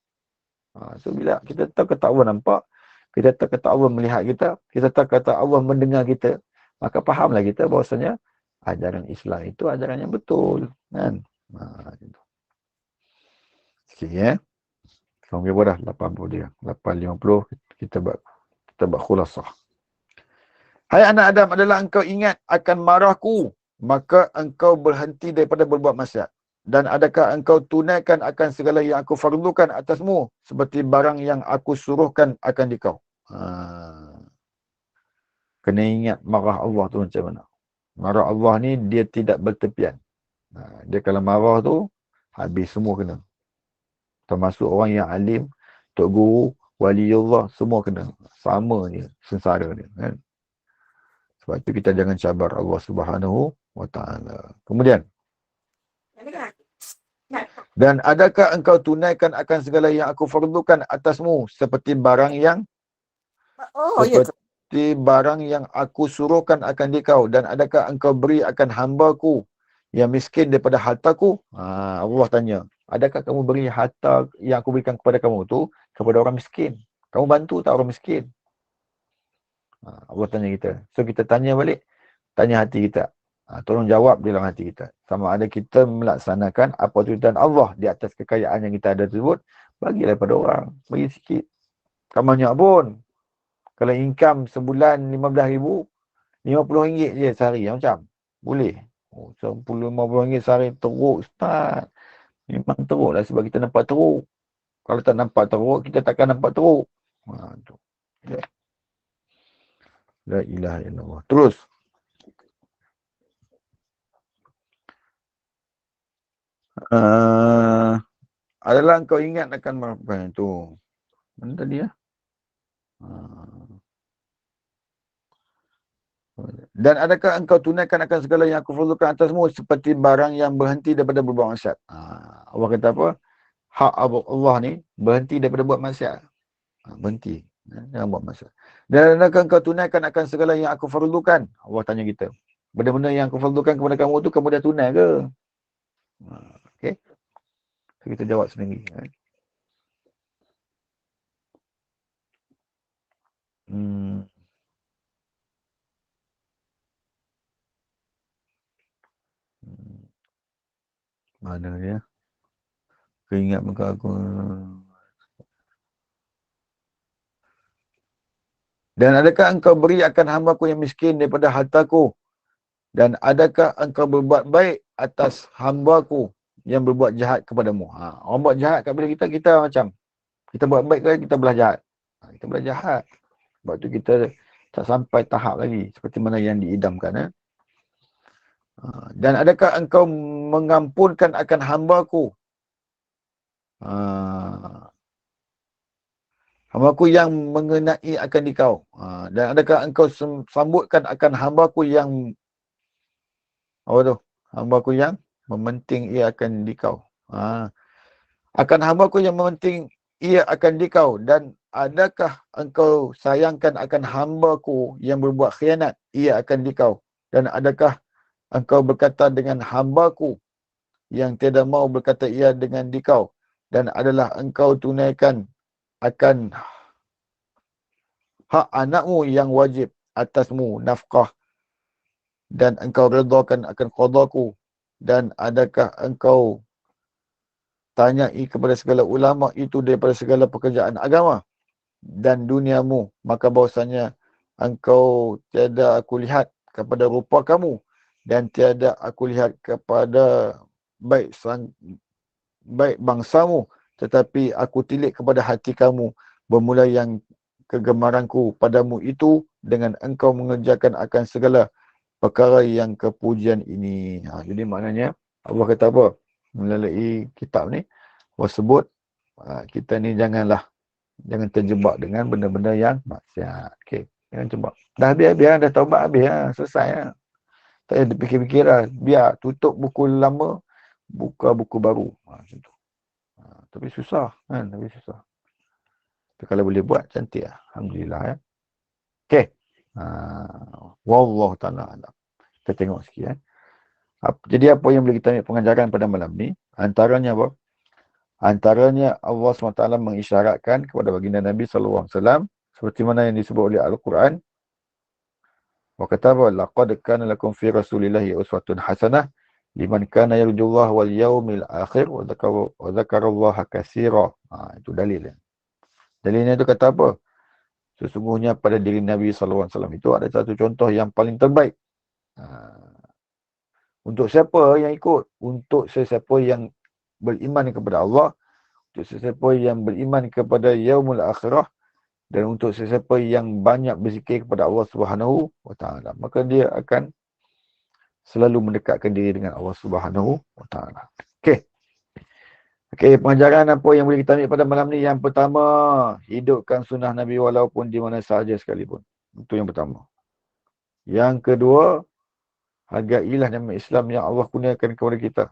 So bila kita tahu kata Allah nampak, kita tahu kata Allah melihat kita tahu kata Allah mendengar kita, maka fahamlah kita bahawasanya ajaran Islam itu ajaran yang betul. Kan? Gitu. Sikit ya. Sekarang berapa dah? 80 dia. 8.50 kita buat khulasah. Hai anak Adam, adalah engkau ingat akan marahku, maka engkau berhenti daripada berbuat maksiat. Dan adakah engkau tunaikan akan segala yang aku fardukan atasmu, seperti barang yang aku suruhkan akan dikau. Kena ingat marah Allah tu macam mana. Marah Allah ni dia tidak bertepian. Dia kalau marah tu, habis semua kena. Termasuk orang yang alim, tok guru, waliullah, semua kena. Sama je sengsara dia. Kan? Sebab itu kita jangan cabar Allah Subhanahu wa ta'ala. Kemudian, dan adakah engkau tunaikan akan segala yang aku fardukan atasmu, seperti barang yang aku suruhkan akan dikau, dan adakah engkau beri akan hambaku yang miskin daripada hartaku? Allah tanya, adakah kamu beri harta yang aku berikan kepada kamu tu kepada orang miskin? Kamu bantu tak orang miskin? Allah tanya kita. So kita tanya balik, tanya hati kita. Tolong jawab dalam hati kita. Sama ada kita melaksanakan apa tuntutan Allah di atas kekayaan yang kita ada tersebut, bagilah pada orang. Bagi sikit. Tak banyak pun. Kalau income sebulan 15,000, RM50 je sehari. Macam? Boleh. 10-15 ringgit sehari teruk, Ustaz. Memang teruk lah sebab kita nampak teruk. Kalau tak nampak teruk, kita takkan nampak teruk. Tu. Ya. La ilaha illallah. Terus. Adalah engkau ingat akan melakukan itu. Mana tadi ya? Dan adakah engkau tunaikan akan segala yang aku fardukan atasmu, seperti barang yang berhenti daripada berbuat maksiat? Allah kata apa? Hak Allah ni berhenti daripada buat maksiat. Berhenti. Jangan buat maksiat. Dan adakah engkau tunaikan akan segala yang aku fardukan? Allah tanya kita. Benda-benda yang aku fardukan kepada kamu tu, kamu dah tunai ke? Okey. So, kita jawab sendiri. Mana dia? Keingat muka aku. Dan adakah engkau beri akan hamba-Ku yang miskin daripada hartaku? Dan adakah engkau berbuat baik atas hamba-Ku yang berbuat jahat kepadamu? Orang buat jahat kepada kita, kita macam. Kita buat baik ke kita belah jahat? Kita belah jahat. Sebab tu kita tak sampai tahap lagi. Seperti mana yang diidamkan. Dan adakah engkau mengampunkan akan hamba-Ku? Hamba-Ku yang mengenai akan dikau. Dan adakah engkau sambutkan akan hamba-Ku yang apa tu? Hamba-Ku yang mementing ia akan dikau. Akan hamba-Ku yang mementing ia akan dikau. Dan adakah engkau sayangkan akan hamba-Ku yang berbuat khianat ia akan dikau. Dan adakah engkau berkata dengan hamba-Ku yang tiada mau berkata ia dengan dikau. Dan adalah engkau tunaikan akan hak anakmu yang wajib atasmu nafkah, dan engkau redakan akan qadaku. Dan adakah engkau tanyai kepada segala ulama itu daripada segala pekerjaan agama dan duniamu, maka bahwasanya engkau tiada aku lihat kepada rupa kamu dan tiada aku lihat kepada baik bangsamu, tetapi aku tilik kepada hati kamu bermula yang kegemaranku padamu itu dengan engkau mengerjakan akan segala perkara yang kepujian ini. Jadi maknanya Allah kata apa? Melalui kitab ni Allah sebut kita ni jangan terjebak dengan benda-benda yang maksiat. Okey, jangan terjebak. Dah habis, dah taubat habis selesai Tak payah fikir-fikir biar tutup buku lama, buka buku baru. Macam tu. Tapi susah kan, Tapi kalau boleh buat cantik alhamdulillah Okey. Wallahu taala alam. Kita tengok sikit Jadi apa yang boleh kita ambil pengajaran pada malam ni? Antaranya apa? Antaranya Allah SWT mengisyaratkan kepada baginda Nabi SAW seperti mana yang disebut oleh Al-Quran. Wa kataba laqad kana lakum fi rasulillahi uswatun hasanah liman kana yarjullaha wal yawmil akhir wa dzakarallaha katsira. Itu dalil. Dalilnya itu kata apa? Sesungguhnya pada diri Nabi SAW itu ada satu contoh yang paling terbaik. Untuk siapa yang ikut? Untuk sesiapa yang beriman kepada Allah, untuk sesiapa yang beriman kepada yaumul akhirah, dan untuk sesiapa yang banyak berzikir kepada Allah Subhanahu wa taala, maka dia akan selalu mendekatkan diri dengan Allah Subhanahu wa taala. Okey, pengajaran apa yang boleh kita ambil pada malam ni? Yang pertama, hidupkan sunnah Nabi walaupun di mana sahaja sekalipun. Itu yang pertama. Yang kedua, hargailah nama Islam yang Allah kurniakan kepada kita.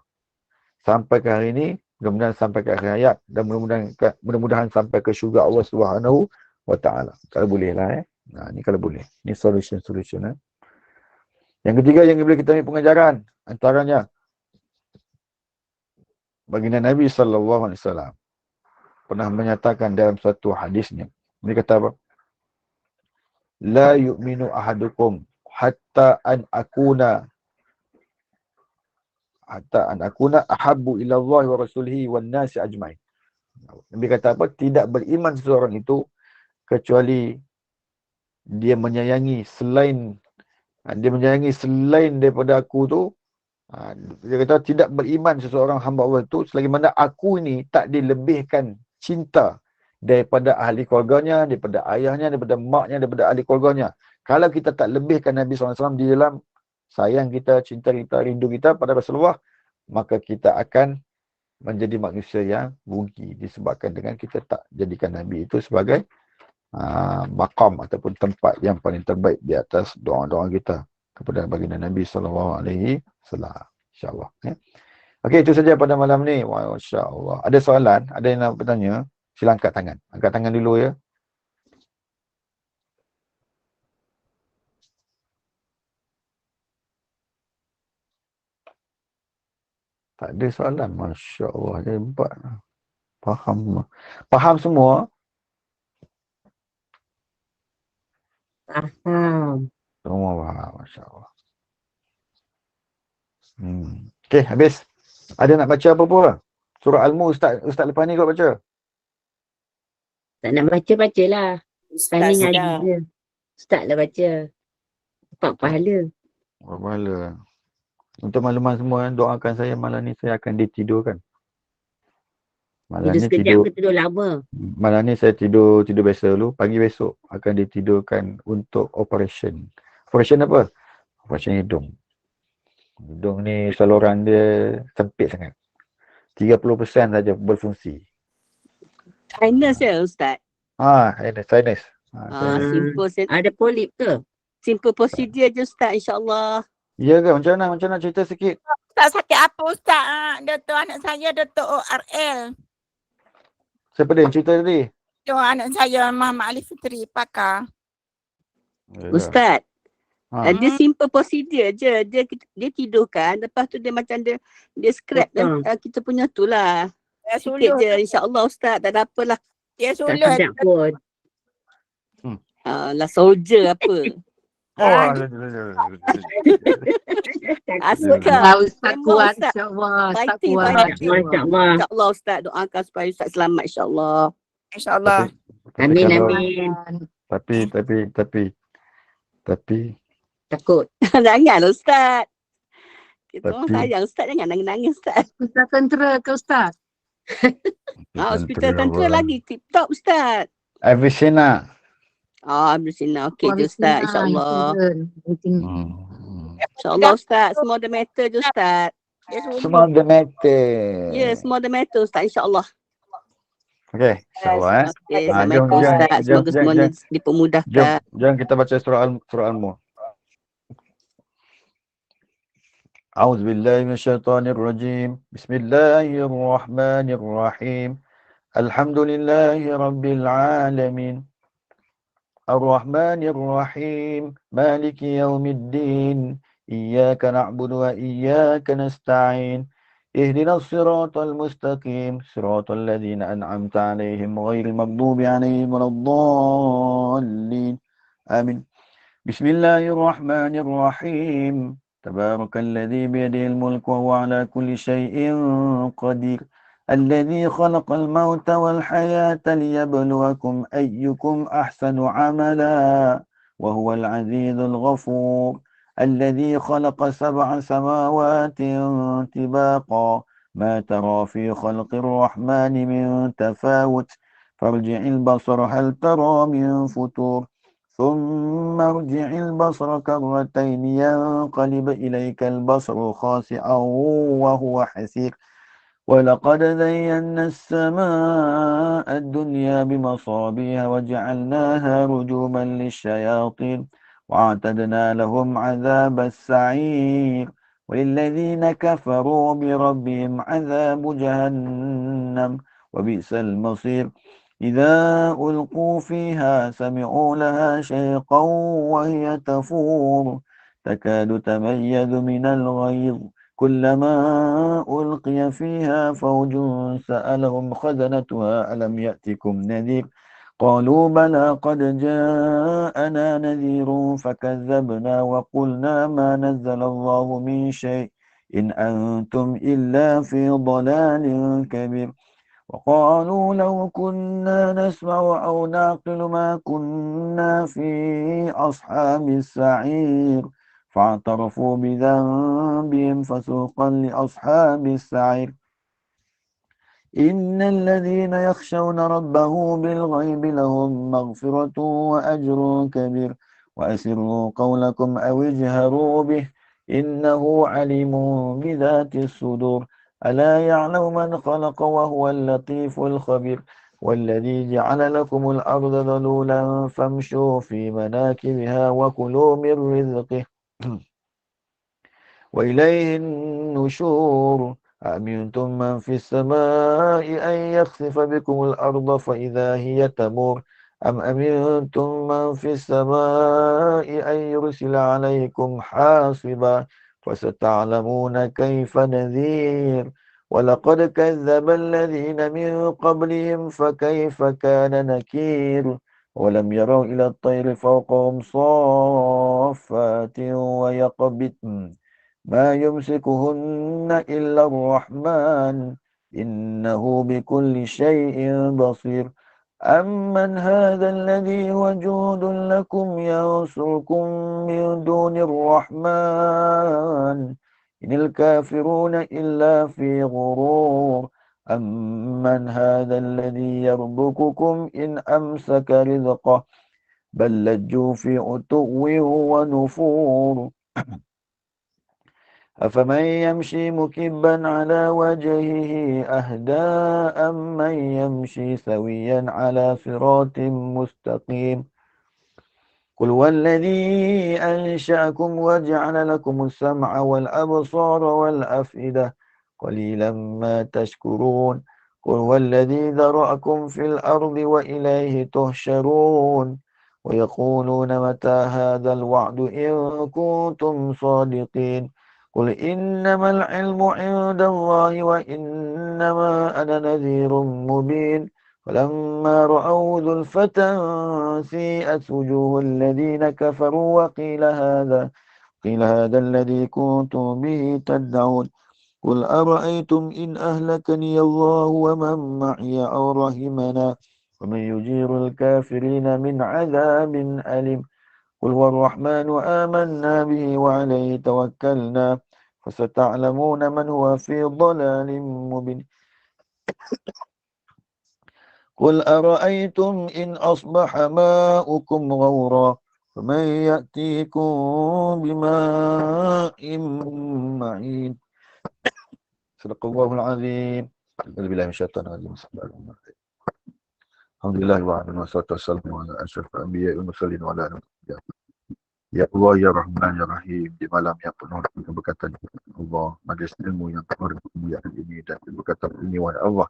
Sampai ke hari ini, mudah-mudahan sampai ke akhir hayat dan mudah-mudahan sampai ke syurga Allah Subhanahu wa taala. Kalau boleh lah ni kalau boleh. Ni solution. Yang ketiga yang boleh kita ambil pengajaran, antaranya baginda Nabi sallallahu alaihi wasallam pernah menyatakan dalam satu hadisnya, dia kata apa? La yu'minu ahadukum hatta an akuna ahabbu ila Allah wa rasulihi wan nasi ajmain. Nabi kata apa? Tidak beriman seseorang itu kecuali dia menyayangi selain daripada aku tu. Dia kata tidak beriman seseorang hamba Allah itu selagi mana aku ini tak dilebihkan cinta daripada ahli keluarganya, daripada ayahnya, daripada maknya, daripada ahli keluarganya. Kalau kita tak lebihkan Nabi SAW di dalam sayang kita, cinta kita, rindu kita pada Rasulullah, maka kita akan menjadi manusia yang rugi disebabkan dengan kita tak jadikan Nabi itu sebagai maqam ataupun tempat yang paling terbaik di atas doa-doa kita kepada baginda Nabi SAW. InsyaAllah. Okey, itu saja pada malam ni. Masya-Allah. Ada soalan? Ada yang nak bertanya? Sila angkat tangan. Angkat tangan dulu ya. Tak ada soalan. Masya Allah. Hebat. Faham semua? Faham. Semua faham. Masya Allah. Okey, habis. Ada nak baca apa pula? Surah Al-Mu Ustaz lepas ni kau baca? Tak nak bacalah. Ustaz Tanya dah. ngaji je. Ustaz lah baca. Dapat pahala. Pahala. Untuk makluman semua, doakan saya malam ni saya akan ditidurkan. Malam Tidur ni sekejap ke tidur lama? Malam ni saya tidur biasa dulu. Pagi besok akan ditidurkan untuk operation. Operation apa? Operation hidung. Hidung ni saluran dia sempit sangat. 30% saja berfungsi. Sinus ya Ustaz? Sinus. Ada polip ke? Simple procedure je Ustaz, insyaAllah. Ya ke? Macam mana cerita sikit? Ustaz sakit apa Ustaz? Doktor anak saya, Doktor ORL. Siapa dia yang cerita tadi? Anak saya, Muhammad Ali Fitri, pakar. Ustaz, dia simple procedure je. Dia tidurkan, lepas tu dia macam dia scrap kita punya tu lah. Dia Sikit suluh. je, insyaAllah Ustaz, tak ada apalah. Dia Tak suluh. sedap pun. Lah soldier apa. Oh, Ah, Aska. Ustaz Memang kuat Ustaz. insya-Allah. Ustaz Fighting, kuat fighting. insya-Allah. InsyaAllah Ustaz. Doakan supaya Ustaz selamat insyaAllah. InsyaAllah. tapi Amin kalau amin. tapi Takut. Jangan Ustaz. Kita orang Tapi- sayang Ustaz. Jangan nangis-nangis Ustaz. Ustaz tentera ke Ustaz? Hospital tentera lagi. Tip top Ustaz. Avicenna. Habis sini. Okey je Ustaz. InsyaAllah. InsyaAllah Ustaz. Semua ada matter je Ustaz. Semua the matter. Ya, semua ada matter Ustaz. InsyaAllah. Okey, insyaAllah Okey, Ah, Assalamualaikum jom, Ustaz. jom, Semoga jom, semuanya jom. dipermudahkan. Jom kita baca surah Al-Mu. أعوذ بالله من الشيطان الرجيم بسم الله الرحمن الرحيم الحمد لله رب العالمين الرحمن الرحيم مالك يوم الدين إياك نعبد وإياك نستعين اهدنا الصراط المستقيم صراط الذين أنعمت عليهم غير المغضوب عليهم ولا الضالين آمين بسم الله الرحمن الرحيم تبارك الذي بيده الملك وهو على كل شيء قدير الذي خلق الموت والحياة ليبلوكم أيكم أحسن عملا وهو العزيز الغفور الذي خلق 7 سماوات طباقا ما ترى في خلق الرحمن من تفاوت فارجع البصر هل ترى من فطور ثم ارجع البصر كرتين ينقلب إليك البصر خاسئا وهو حسير ولقد زينا السماء الدنيا بمصابيح وجعلناها رجوما للشياطين وأعتدنا لهم عذاب السعير وللذين كفروا بربهم عذاب جهنم وبئس المصير إذا ألقوا فيها سمعوا لها شيقا وهي تفور تكاد تميز من الغيظ كلما ألقي فيها فوج سألهم خزنتها ألم يأتكم نذير قالوا بلى قد جاءنا نذير فكذبنا وقلنا ما نزل الله من شيء إن أنتم إلا في ضلال كبير وقالوا لو كنا نسمع أو نعقل ما كنا في أصحاب السعير فاعترفوا بذنبهم فسوقا لأصحاب السعير إن الذين يخشون ربهم بالغيب لهم مغفرة وأجر كبير وأسروا قولكم أو اجهروا به إنه عليم بذات الصدور ألا يعلم من خلق وهو اللطيف الخبير والذي جعل لكم الأرض ذلولا فامشوا في مناكبها وكلوا من رزقه وإليه النشور أأمنتم من في السماء أن يخسف بكم الأرض فإذا هي تمور أم أمنتم من في السماء أن يرسل عليكم حاصبا فستعلمون كيف نذير ولقد كذب الذين من قبلهم فكيف كان نكير ولم يروا إلى الطير فوقهم صافات ويقبضن ما يمسكهن إلا الرحمن إنه بكل شيء بصير أمن هذا الذي هو جود لكم ينصركم من دون الرحمن إن الكافرون إلا في غرور أمن هذا الذي يرزقكم إن أمسك رزقه بل لجوا في عتو ونفور أفمن يمشي مكبا على وجهه أهدى أمن يمشي سويا على صراط مستقيم قل والذي أنشأكم وجعل لكم السمع والأبصار والأفئدة قليلا ما تشكرون قل والذي ذرأكم في الأرض وإليه تحشرون ويقولون متى هذا الوعد إن كنتم صادقين قل إنما العلم عند الله وإنما أنا نذير مبين فلما رأوا زلفة سيئت وجوه الذين كفروا قيل هذا الذي كنتم به تدعون قل أرأيتم إن أهلكني الله ومن معي أو رحمنا ومن يجير الكافرين من عذاب أليم قل هو الرحمن آمنا به وعليه توكلنا فستعلمون من هو في ضلال مبين قل أرأيتم إن أصبح ماؤكم غورا فمن يأتيكم بماء معين صدق الله العظيم. أعوذ بالله من الشيطان الرجيم. الحمد لله والصلاة والسلام على أشرف الأنبياء والمرسلين وعلى آله وصحبه. Ya Allah, Ya Rahman, Ya Rahim, di malam yang penuh dengan keberkatan Allah, majlis ilmu yang penuh dengan kemuliaan ini dan keberkatan ini, wahai Allah,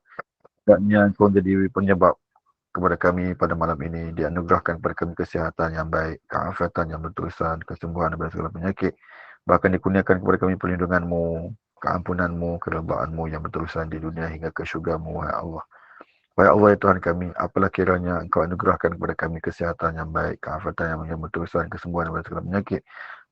hendaknya Kau jadi penyebab kepada kami pada malam ini, dianugerahkan kepada kami kesihatan yang baik, keafiatan yang berterusan, kesembuhan daripada segala penyakit, bahkan dikurniakan kepada kami perlindungan-Mu, keampunan-Mu, keredaanmu yang berterusan di dunia hingga ke syurga-Mu, wahai Allah. Wahai Allah, ya Tuhan kami, apalah kiranya Engkau anugerahkan kepada kami kesihatan yang baik, keafiatan yang berterusan, kesembuhan daripada segala penyakit,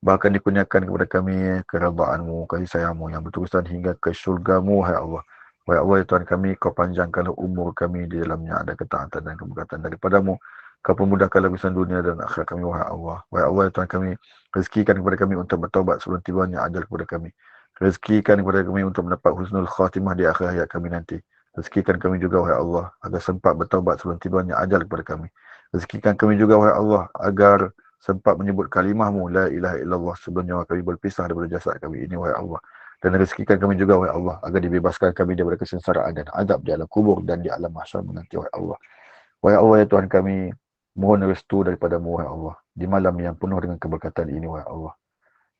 bahkan dikurniakan kepada kami keredaanmu, kasih sayangmu yang berterusan hingga ke syurga-Mu, wahai Allah. Wahai Allah, ya Tuhan kami, Kau panjangkanlah umur kami, di dalamnya ada ketaatan dan keberkatan daripada-Mu. Kau pemudahkanlah urusan dunia dan akhirat kami, wahai Allah. Wahai Allah, ya Tuhan kami, rezekikan kepada kami untuk bertaubat sebelum tibanya ajal kepada kami. Rezekikan kepada kami untuk mendapat husnul khatimah di akhir hayat kami nanti. Rezekikan kami juga, wahai Allah, agar sempat bertaubat sebelum tibanya ajal kepada kami. Rezekikan kami juga, wahai Allah, agar sempat menyebut kalimah-Mu, la ilaha illallah, sebelum nyawa kami berpisah daripada jasad kami ini, wahai Allah. Dan rezekikan kami juga, wahai Allah, agar dibebaskan kami daripada kesengsaraan dan azab di alam kubur dan di alam mahsyar nanti, wahai Allah. Wahai Allah, ya Tuhan kami, mohon restu daripada-Mu, wahai Allah, di malam yang penuh dengan keberkatan ini, wahai Allah.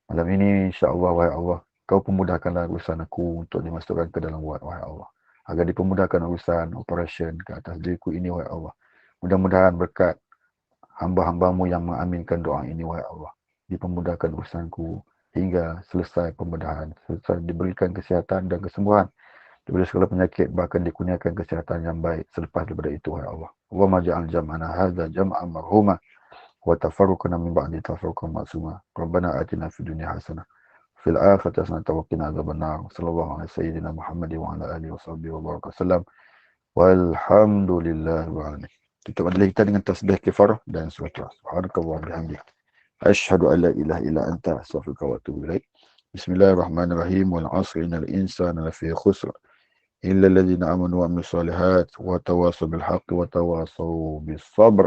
Malam ini, insya-Allah, wahai Allah, Kau pemudahkanlah urusan aku untuk dimasukkan ke dalam wad, wahai Allah. Agar dipermudahkan urusan operation ke atas diriku ini, wahai Allah. Mudah-mudahan berkat hamba-hamba-Mu yang mengaminkan doa ini, wahai Allah, dipermudahkan urusanku hingga selesai pembedahan, selesai diberikan kesihatan dan kesembuhan daripada segala penyakit, bahkan dikurniakan kesihatan yang baik selepas daripada itu, wahai Allah. Allahumma ja'al jam'ana hadza jam'an marhuma wa tafarruqana min ba'di tafarruqan ma'suma. Rabbana atina fid dunya hasanah fil akhirati hasanatan wa qina adzabannar. Sallallahu alaihi sayyidina Muhammad wa ala alihi washabbihi wa baraka sallam. Walhamdulillahi rabbil alamin. Kita adalah kita dengan tasbih kifarah dan surat subhanakallah bihamdika asyhadu an la ilaha illa anta astaghfiruka wa atubu ilaik. Bismillahirrahmanirrahim. Wal 'asri innal insana lafi khusr illa alladhina amanu wa 'amilus solihat wa tawassaw bil haqqi wa tawassaw bis sabr.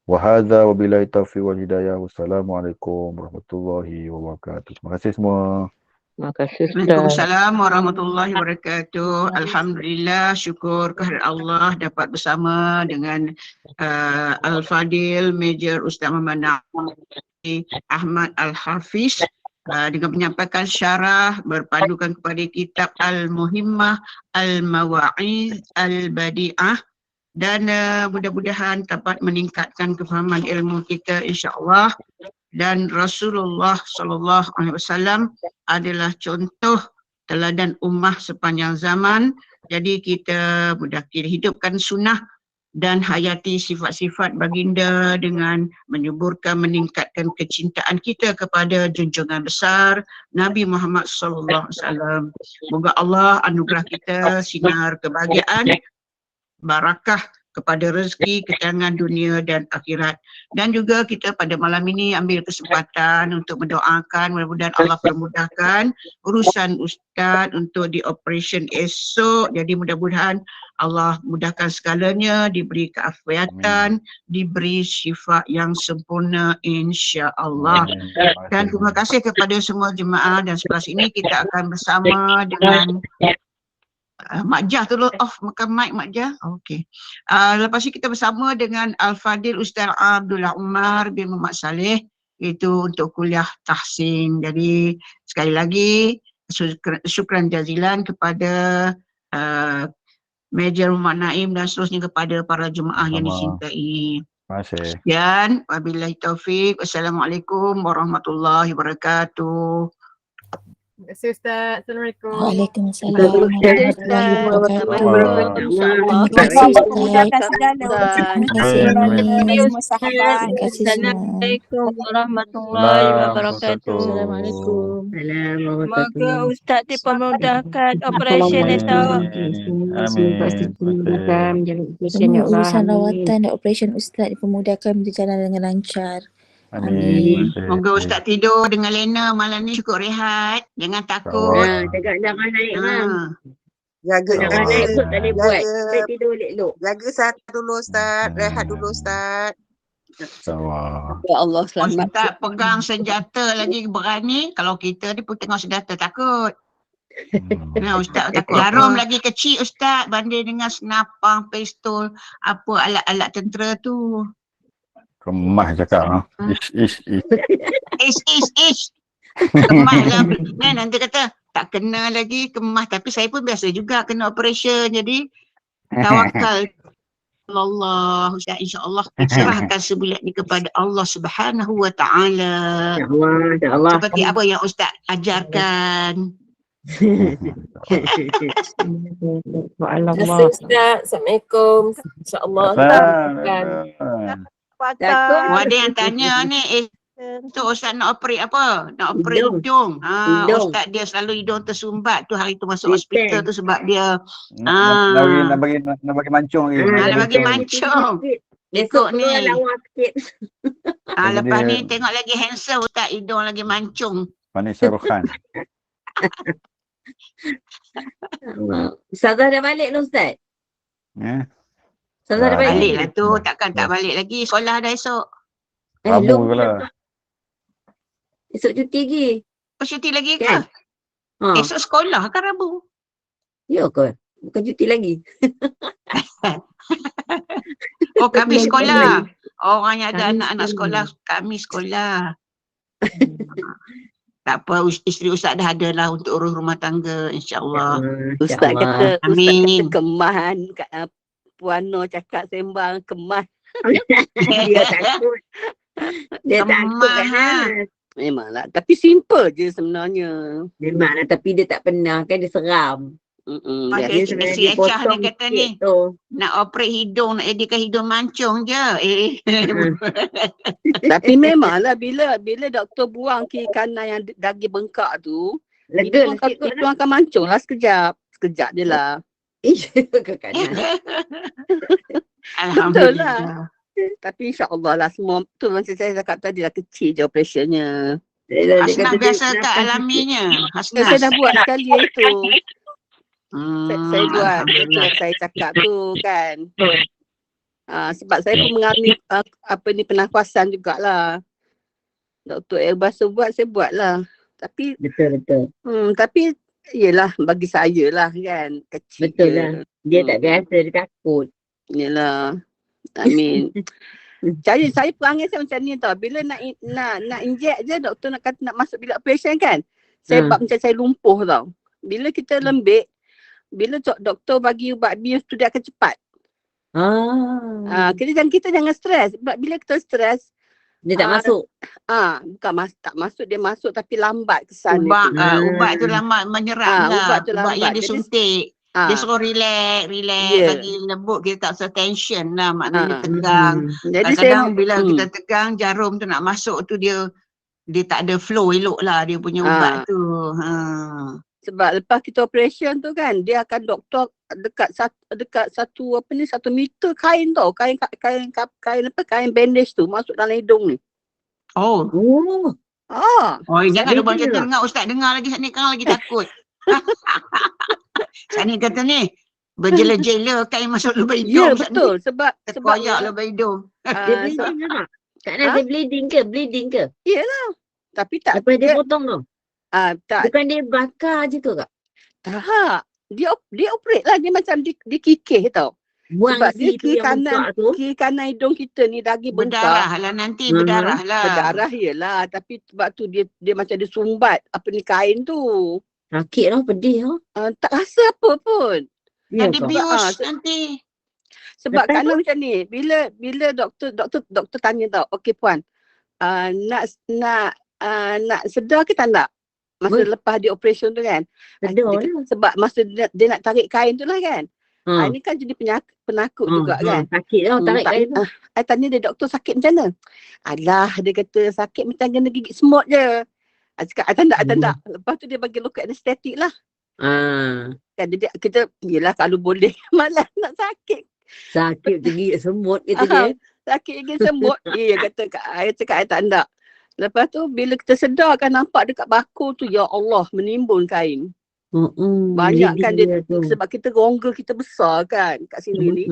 Wa hadza wa billahi taufiq wal hidayah. Wassalamualaikum warahmatullahi wabarakatuh. Terima kasih semua. Terima kasih Ustaz. Waalaikumsalam warahmatullahi wabarakatuh. Alhamdulillah, syukur kehadirat Allah dapat bersama dengan Al-Fadil Major Ustaz Muhammad Naim Ahmad Al-Hafiz dengan menyampaikan syarah berpandukan kepada kitab Al-Muhimmah Al-Mawa'iz Al-Badi'ah, dan mudah-mudahan dapat meningkatkan kefahaman ilmu kita, insya-Allah. Dan Rasulullah sallallahu alaihi wasallam adalah contoh teladan ummah sepanjang zaman. Jadi kita hidupkan sunnah dan hayati sifat-sifat baginda dengan menyuburkan, meningkatkan kecintaan kita kepada junjungan besar Nabi Muhammad sallallahu alaihi wasallam. Moga Allah anugerah kita sinar kebahagiaan, barakah kepada rezeki, ketenangan dunia dan akhirat. Dan juga kita pada malam ini ambil kesempatan untuk mendoakan, mudah-mudahan Allah permudahkan urusan Ustaz untuk di operation esok. Jadi mudah-mudahan Allah mudahkan segalanya, diberi keafiatan, diberi syifa yang sempurna, insya-Allah. Dan terima kasih kepada semua jemaah, dan sebelah sini kita akan bersama dengan Mak Jah, tolong off mic Mak Jah. Okey. Lepas ini kita bersama dengan Al-Fadil Ustaz Abdullah Umar bin Muhammad Saleh, itu untuk kuliah tahsin. Jadi sekali lagi syukran jazilan kepada Major Muhammad Naim dan seterusnya kepada para jemaah yang dicintai. Terima kasih. Sekian, wabillahi taufik. Wassalamualaikum warahmatullahi wabarakatuh. Terima kasih Ustaz. Assalamualaikum. Waalaikumsalam Ustaz, warahmatullahi Assalamualaikum wabarakatuh. insya-Allah. Terima kasih Baik. Ustaz. Memudahkan segala Terima urusan. kasih Amin. Semua sahabat. Terima kasih semua. Assalamualaikum warahmatullahi wabarakatuh. Assalamualaikum. Semoga Ustaz dipermudahkan operasi esok. Semua urusan rawatan dan operasi Ustaz dipermudahkan berjalan dengan lancar. Amin. Moga Ustaz tidur dengan lena malam ni, cukup rehat. Jangan takut. Jangan naik mam. Jaga Jangan naik pun tak boleh buat. Saya tidur elok. Jaga sihat dulu Ustaz. Rehat dulu Ustaz. Ya Allah selamat. Ustaz pegang senjata lagi berani. Kalau kita ni pun tengok senjata takut. Nah, Ustaz takut. Jarum lagi kecil Ustaz banding dengan senapang, pistol, apa alat-alat tentera tu. Kemah cakap. Ish. Ish. Kemah lah. Nanti kata tak kena lagi kemah. Tapi saya pun biasa juga kena operation. Jadi tawakal. Allah, Ustaz, insyaAllah serahkan sebulan ni kepada Allah Subhanahu wa ta'ala. InsyaAllah. Seperti apa yang Ustaz ajarkan. Terima kasih Ustaz. Assalamualaikum. InsyaAllah. Ada yang tanya ni, tu Ustaz nak operate apa? Nak operate hidung. Hidung. Ustaz dia selalu hidung tersumbat tu hari tu masuk hospital tu sebab dia Nak bagi mancung lagi. nak bagi mancung. Besok ni. ni lawa sikit. Lepas ni tengok lagi handsome Ustaz, hidung lagi mancung. Manis Syarukhan. Ustazah dah balik lah Ustaz. Ya. Ustazah dah balik. Balik lah tu, takkan tak balik lagi. Sekolah dah esok. Rabu pula. Esok cuti lagi. Oh, cuti lagi ke? Kan? Esok sekolah kan Rabu? Ya ke? Bukan cuti lagi. Oh, kami sekolah. Orang yang ada anak-anak sekolah, kami sekolah. Tak apa, isteri Ustaz dah ada lah untuk urus rumah tangga, insyaAllah. Ustaz kata, Amin. Ustaz kata kemahan. Puano cakap sembang kemah. Dia takut. Dia takut kan. Memanglah. Tapi simple je sebenarnya. Memanglah. Tapi dia tak pernah kan. Dia seram. Si Echah ni kata ni, nak operate hidung, nak jadikan hidung mancung je. Tapi memanglah bila doktor buang kiri kanan yang daging bengkak tu, lega itu akan mancung lah sekejap. Sekejap je lah. Ke kanan. Betul lah. Tapi insyaAllah lah semua tu macam saya cakap tadi lah kecil je operationnya. Hasnah biasa tak alaminya. Hasnah. Saya dah buat sekali itu. Saya buat itu yang saya cakap tu kan. Sebab saya pun mengalami pernafasan jugalah. Dr. Elbasa buat, saya buat lah. Tapi betul. Tapi yelah bagi saya lah kan. Kecil betul je. Lah. Dia tak biasa, dia takut. Yelah. Amin. Saya perangai saya macam ni tau. Bila nak inject je doktor nak kata nak masuk bilik operation kan. Saya buat macam saya lumpuh tau. Bila kita lembik, bila doktor bagi ubat bius tu dia akan cepat. Kita jangan stres. Bila kita stres dia tak masuk. Bukan tak masuk, dia masuk tapi lambat kesan ubat tu lambat menyerap lah. Ubat yang disuntik. Dia suruh relax, bagi lembut, kita tak usah tension lah, maknanya tegang. Jadi kadang bila kita tegang, jarum tu nak masuk tu dia tak ada flow elok lah dia punya ubat tu. Sebab lepas kita operation tu kan, dia akan doktor dekat satu 1 meter kain tau, kain bandage tu masuk dalam hidung ni. Jangan lupa kita dengar Ustaz dengar lagi ni kan lagi takut. Sani kata ni berjela-jela kain masuk lubang hidung. Ya betul sebab koyak lubang hidung. Dia bleeding ke tak? Tak ada dia bleeding ke? Iyalah. Tapi tak Lepas dia potong tu. Tak. Bukan dia bakar je tu kak? Tak. Dia operate lah, dia macam dikikih tau. Buang sebab dia kiri kanan hidung kita ni daging bengkak. Berdarah lah nanti, berdarah lah. Berdarah yelah, tapi sebab tu dia macam dia sumbat kain tu. Sakit lah, pedih lah. Tak rasa apa pun. Ada bius nanti. Sebab kanan macam ni, bila doktor tanya tau, okey puan, nak sedar ke tak nak? Masa lepas dia operation tu kan. Sedar lah. Sebab masa dia nak tarik kain tu lah kan. Ini kan jadi penakut juga kan. Sakit lah tarik kain tu. I tanya dia, doktor sakit macam mana? Alah, dia kata sakit macam kena gigit semut je. I cakap, I tak. Lepas tu dia bagi local anesthetic lah. Kan kita, yelah kalau boleh malah nak sakit. Sakit tinggi semut kata dia. Sakit gigit semut. Dia kata, I cakap I tak nak. Lepas tu bila kita sedar kan nampak dekat bakul tu, ya Allah, menimbun kain. Banyak kan dia sebab kita rongga kita besar kan kat sini ni.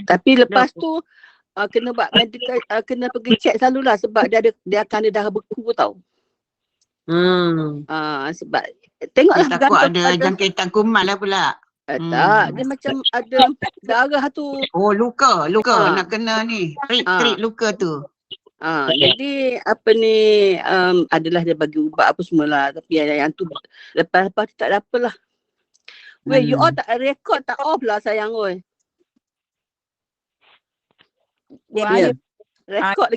Tapi lepas tu kena buat medical, kena pergi check selalulah sebab dia akan ada darah beku tau. Sebab tengoklah Dia takut ada jangkitan kuman lah pula. Tak, dia macam ada darah tu. Oh, luka nak kena ni. Trik luka tu. Jadi adalah dia bagi ubat apa semualah, tapi yang tu lepas tu tak ada apalah. Weh, you all tak record tak off lah sayang oi. Record lagi.